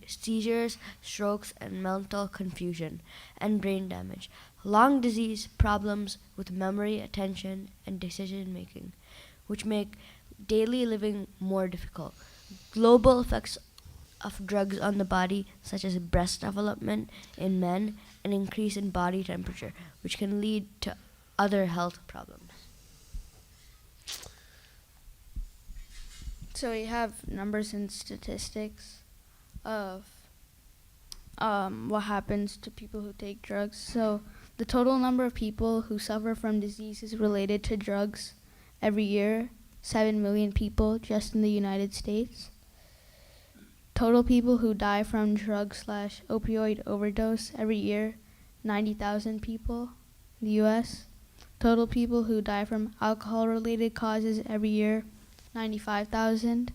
seizures, strokes, and mental confusion, and brain damage. Lung disease, problems with memory, attention, and decision making, which make daily living more difficult. Global effects of drugs on the body, such as breast development in men and increase in body temperature, which can lead to other health problems. So we have numbers and statistics of what happens to people who take drugs. So the total number of people who suffer from diseases related to drugs every year, 7 million people just in the United States. Total people who die from drug/opioid overdose every year, 90,000 people in the U.S. Total people who die from alcohol-related causes every year, 95,000.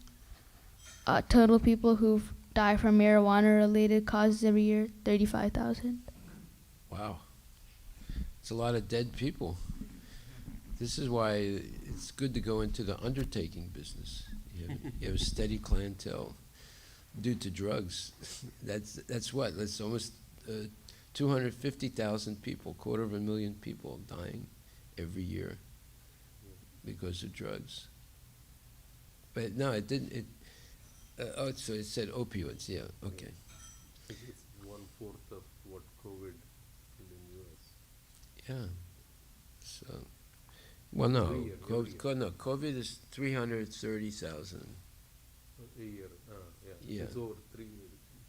Total people who die from marijuana-related causes every year, 35,000. Wow. It's a lot of dead people. This is why it's good to go into the undertaking business. You have a steady clientele due to drugs. That's what? That's almost 250,000 people, 250,000 people dying every year because of drugs. But no, it didn't. So it said opioids. Yeah. Okay. It's 1/4 of what COVID did in US. Yeah. So, well, no. Every year. COVID is 330,000. A year. Yeah. It's over 3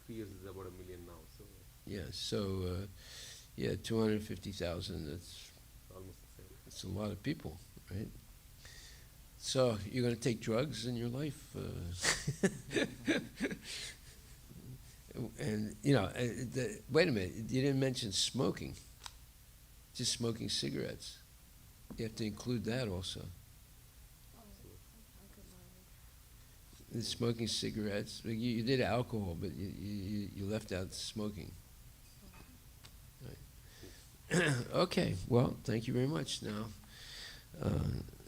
years is about 1 million now. So Yeah. So, 250,000. That's almost the same. It's a lot of people, right? So you're going to take drugs in your life, and wait a minute. You didn't mention smoking. Just smoking cigarettes. You have to include that also. The smoking cigarettes. You did alcohol, but you left out smoking. Right. Okay. Well, thank you very much. Now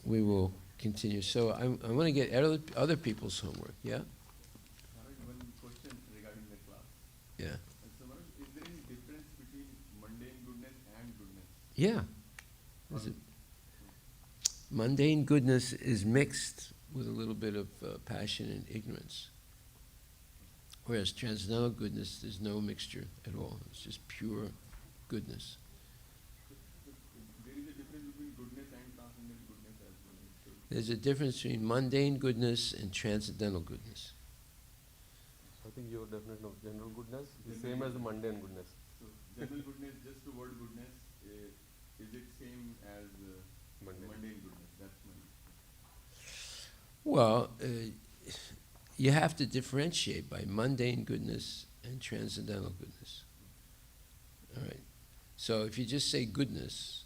we will continue. So I want to get other people's homework. Yeah. One question regarding the class. Yeah. So, is there any difference between mundane goodness and goodness? Yeah. Mundane goodness is mixed with a little bit of passion and ignorance. Whereas transcendental goodness, there's no mixture at all. It's just pure goodness. There is a difference between goodness and transcendental goodness as well. So There's a difference between mundane goodness and transcendental goodness. I think your definition of general goodness is same as the mundane goodness. general goodness, just the word goodness, is it same as mundane goodness? That's my. Well, you have to differentiate by mundane goodness and transcendental goodness. All right. So if you just say goodness,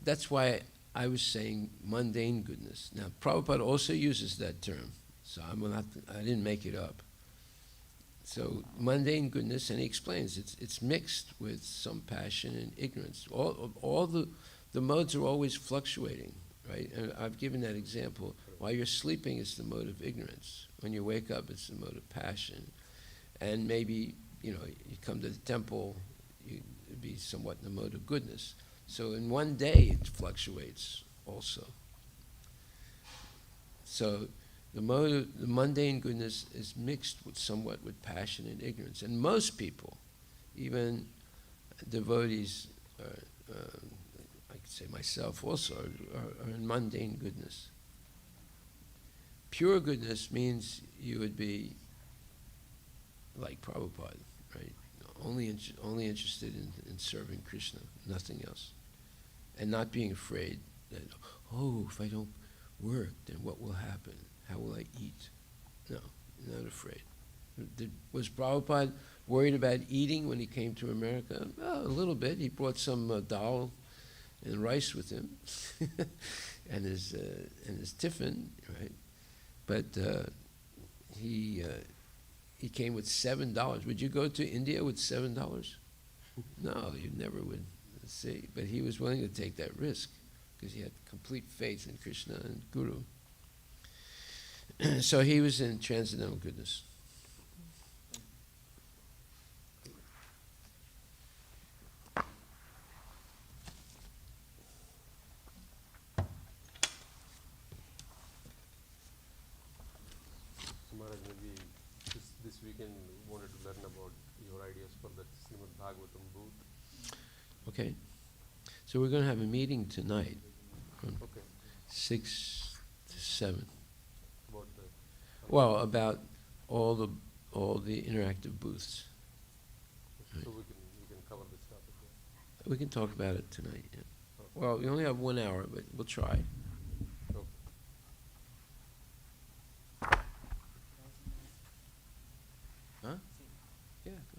that's why I was saying mundane goodness. Now, Prabhupada also uses that term, so I didn't make it up. So mundane goodness, and he explains it's mixed with some passion and ignorance. All the modes are always fluctuating, right? And I've given that example. While you're sleeping, it's the mode of ignorance. When you wake up, it's the mode of passion. And maybe, you come to the temple, it'd be somewhat in the mode of goodness. So in one day, it fluctuates also. So the mundane goodness is mixed somewhat with passion and ignorance. And most people, even devotees, I could say myself also, are in mundane goodness. Pure goodness means you would be like Prabhupada, right? Only interested in serving Krishna, nothing else. And not being afraid that, oh, if I don't work, then what will happen? How will I eat? No, not afraid. Was Prabhupada worried about eating when he came to America? Well, a little bit. He brought some dal and rice with him, and his tiffin, right? But he came with $7. Would you go to India with $7? No, you never would. See, but he was willing to take that risk because he had complete faith in Krishna and Guru. So he was in transcendental goodness. So Maharaj, maybe this weekend wanted to learn about your ideas for the Srimad Bhagavatam booth. Okay. So we're going to have a meeting tonight from Okay. 6 to 7. About the Well, about all the interactive booths. so we can cover this topic there. We can talk about it tonight. Yeah. Well, we only have 1 hour, but we'll try. Okay. Huh? Yeah. Go.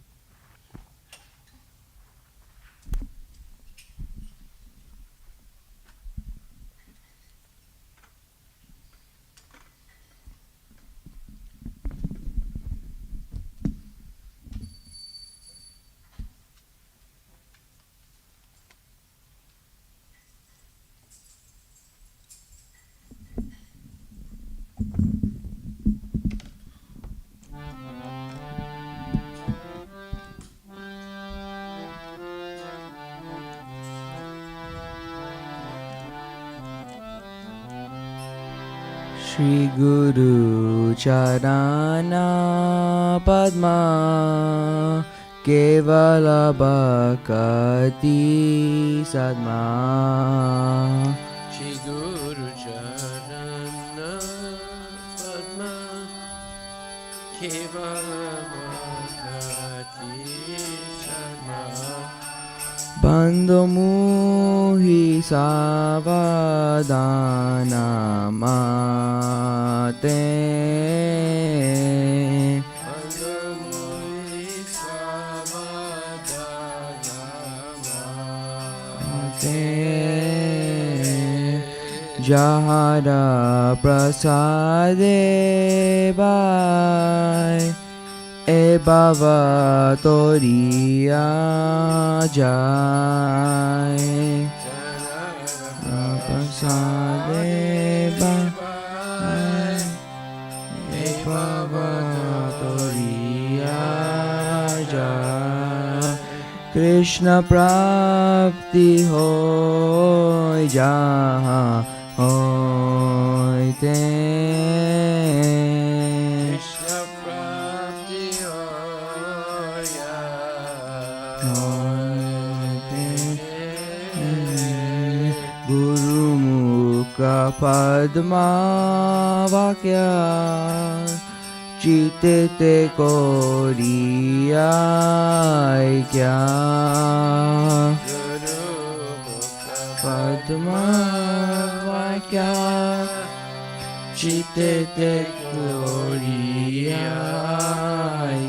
Shri Guru Charana Padma Kevala Bhakati Sadma Shri Guru Charana Padma Kevala Bhakati Sarma Bandho Muhi Savadana Mate Jahara Prasade Bhai E Bhava Toriya Jai Prasade Bhai E Bhava Toriya Jai Krishna Prapti Hoy Jaha Hoy Te Krishna Prapti Hoya Guru Mukha Padma Vakya Chite Te Koriya Kya Padma Vakya Chite Te Koriya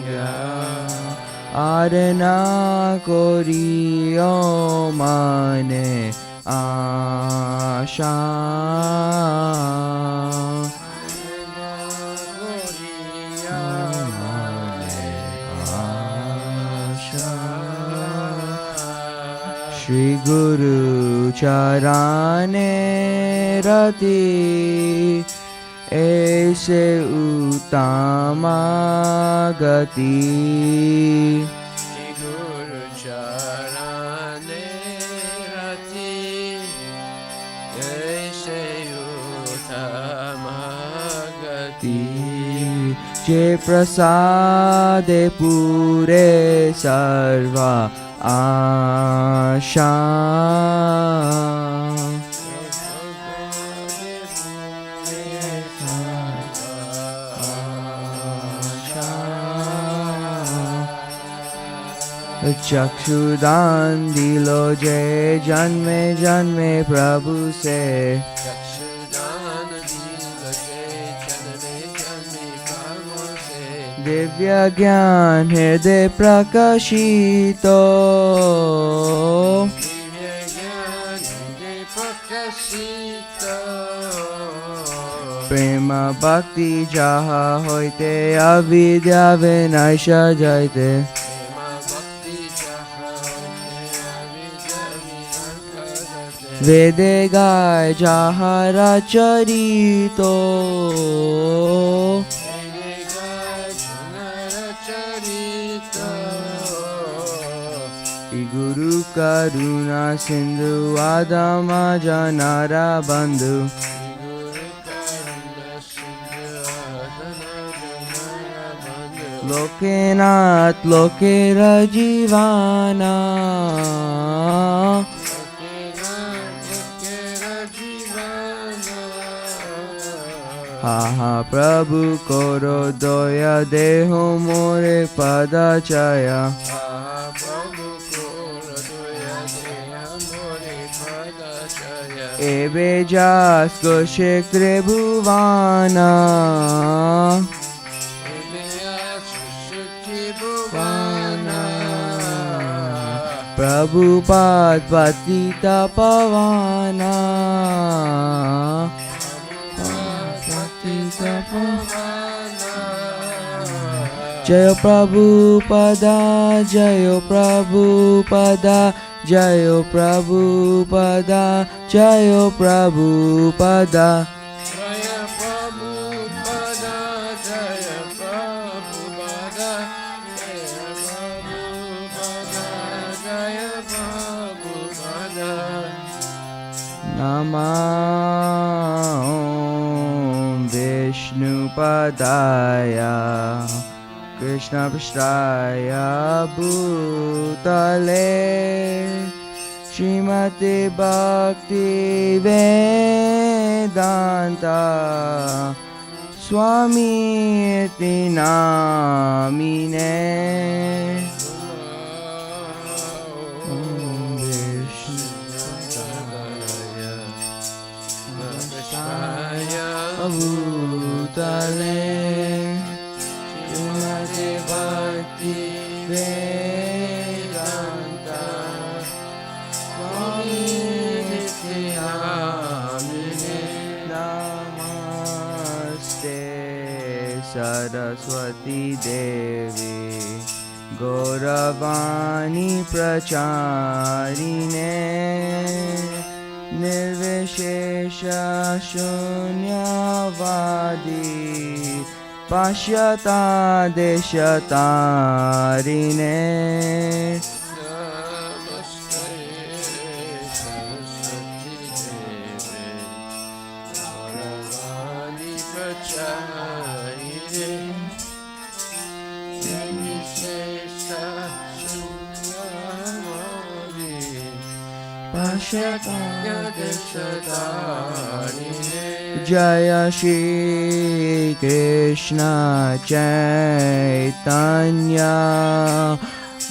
Kya Arana Koriyo Mane Asha Shri Guru Charane Rati Aise Uttama Gati Shri Guru Charane Rati Aise Uttama Gati Je Prasade Pure Sarva Asha चक्षुदान दिलो जे जन्मे जन्मे प्रभु से चक्षुदान दिलो जे जन्मे जन्मे प्रभु से दिव्य ज्ञान हृदय प्रकाशितो दिव्य ज्ञान हृदय प्रकाशितो प्रेम भक्ति जहा होइते अविद्या विनाश जाइते वेदे गाय जहा रचरितो गुरु करुणा सिंधु आदम जनारा बंधु लोकेनाथ लोकेर जीवाना हा हा प्रभु करो दया देहो मोरे पदाचाया एबे जास को क्षेत्रे भुवाना प्रभुपाद पतिता पवाना जय प्रभुपदा जय प्रभुपदा जय प्रभुपदा जय प्रभुपदा नमः विष्णुपदाय कृष्णपृष्ठाय भूतले श्रीमते भक्ति वेदांता स्वामी इति नामिने भूतले श्रीमते भक्ति वेदांता स्वामी इति नामिने नमस्ते सरस्वती देवी गौरवाणी प्रचारिणे निर्विशेष शून्यवादी पाश्यता देशतारिणे जय श्री कृष्ण चैतन्य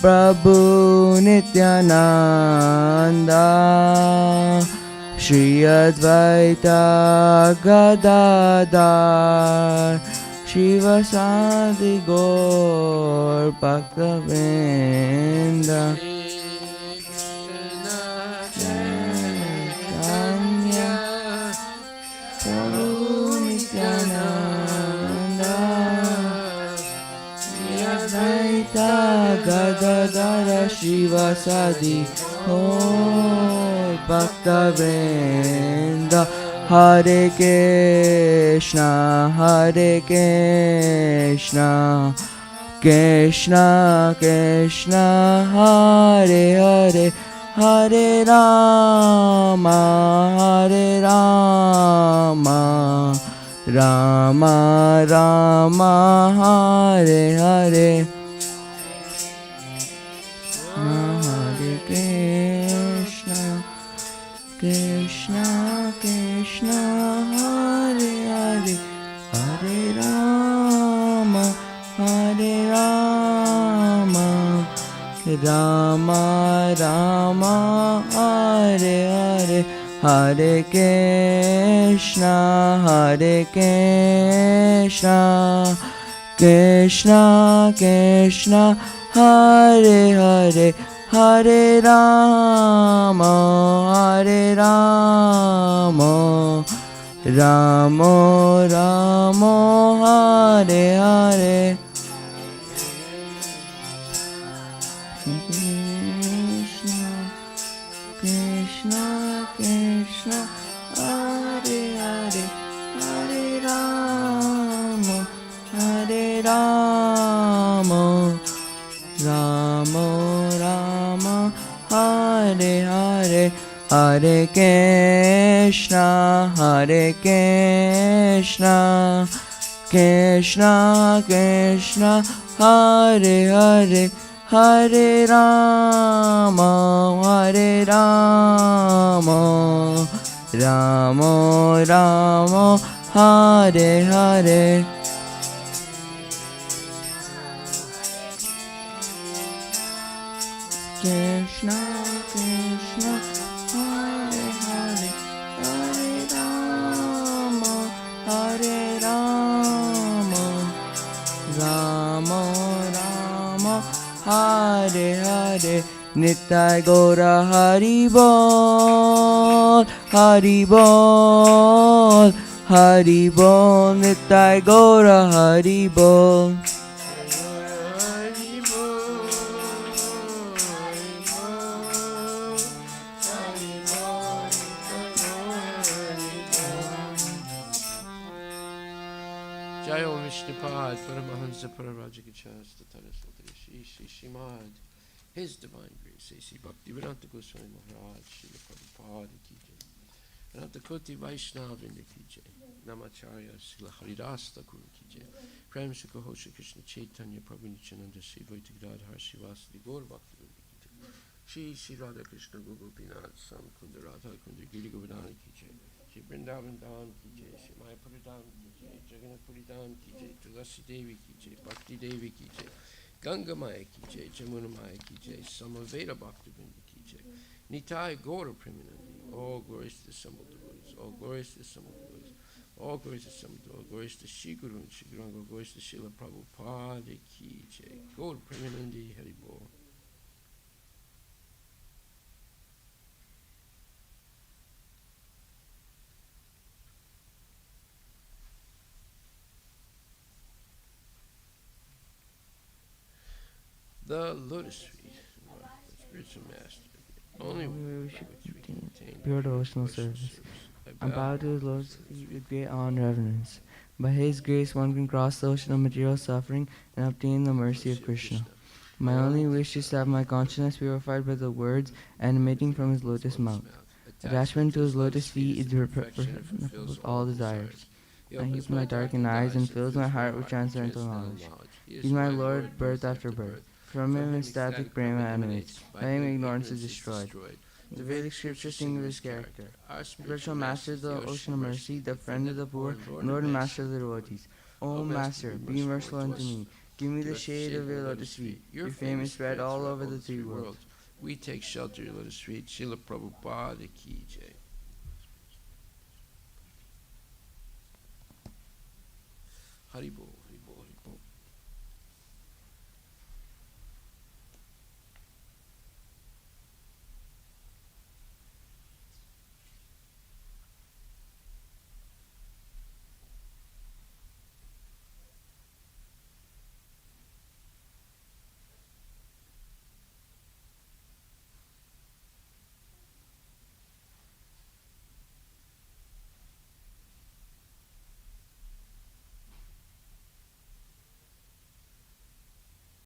प्रभु नित्यानंद श्री अद्वैत गदाधर शिवसादि गौर भक्तवृंद गदाधर शिवसादि गौर भक्तवृंद हरे Krishna Krishna Krishna Hare Hare Hare Ram Ram Ram Hare Hare Hare Krishna Krishna Krishna Hare Hare Hare Ram Ram Rama, Hare Hare, Hare Krishna, Krishna Krishna, Hare Hare, Hare Rama, Rama Rama, Hare Hare. Krishna Krishna, Hare Hare, Hare Rama, Rama Rama, Hare Hare, Hare Krishna, Krishna Krishna, Hare Hare, Hare Rama, Rama Rama, Hare Hare. Krishna Krishna, Hare Hare, Hare Rama, Rama Rama, Hare Hare. Nitai Gora Hari Bol, Hari Bol, Hari Bol, Nitai Gora Hari Bol. Jayo Vishnupad, Paramahansa Pararajagachasta Tarasvatri Shri Shrimad, His Divine Grace, A.C. Bhaktivedanta Goswami Maharaj, Srila Prabhupada Ki Jai, Vedanta Koti Vaishnavinda Ki Jai, Namacharya Srila Haridas Thakur Ki Jai, Prem Sukho Shri Krishna Chaitanya Prabhu Nityananda Sri Vaita Gadadhar Srivasadi Gaur Bhaktivedanta Ki Jai, Shri Radha Krishna Gopinath Sam Kunda Radha Kunda Giri Govardhana Ki Jai, Shri Vrindavan Dham Ki Jai, Shri Mayapuri Dham Ki Jai, Jagannath Puri Dham Ki Jai, Tulasi Devi Ki Jai, Bhakti Devi Ki Jai, Ganga Maya Ki Jai, Jamuna Maya Ki Jai, Samaveda Bhaktivinoda Ki Jai, Nitai Gaura Premanandi, all glories to the assembled devotees, all glories to the assembled devotees, all glories to the assembled devotees, all glories to Shri Guru and Shri Guru, all glories to Srila Prabhupada Ki Jai, Gaura Premanandi, Hari Bol. The lotus feet of the spiritual master, the only way We by should which we can attain pure devotional service. I bow to his Lord's lotus feet with great awe and reverence. By his grace one can cross the ocean of material suffering and obtain the mercy of Krishna. My only wish is to have my consciousness purified by the words emanating from his lotus mouth. Attachment to his lotus feet is the perfection of all desires. He opens my darkened eyes and fills my heart with transcendental knowledge. He is my Lord, birth after birth. From him ecstatic prema emanates. By him ignorance is destroyed. The Vedic scriptures sing of his character. Spiritual master is the ocean of mercy, the friend of the poor, and Lord and master of the devotees. O Master, be merciful unto me. Give me the shade of your lotus feet. Your fame is spread all over the three worlds. We take shelter in your lotus feet. Srila Prabhupada Ki Jai. Hari Bol.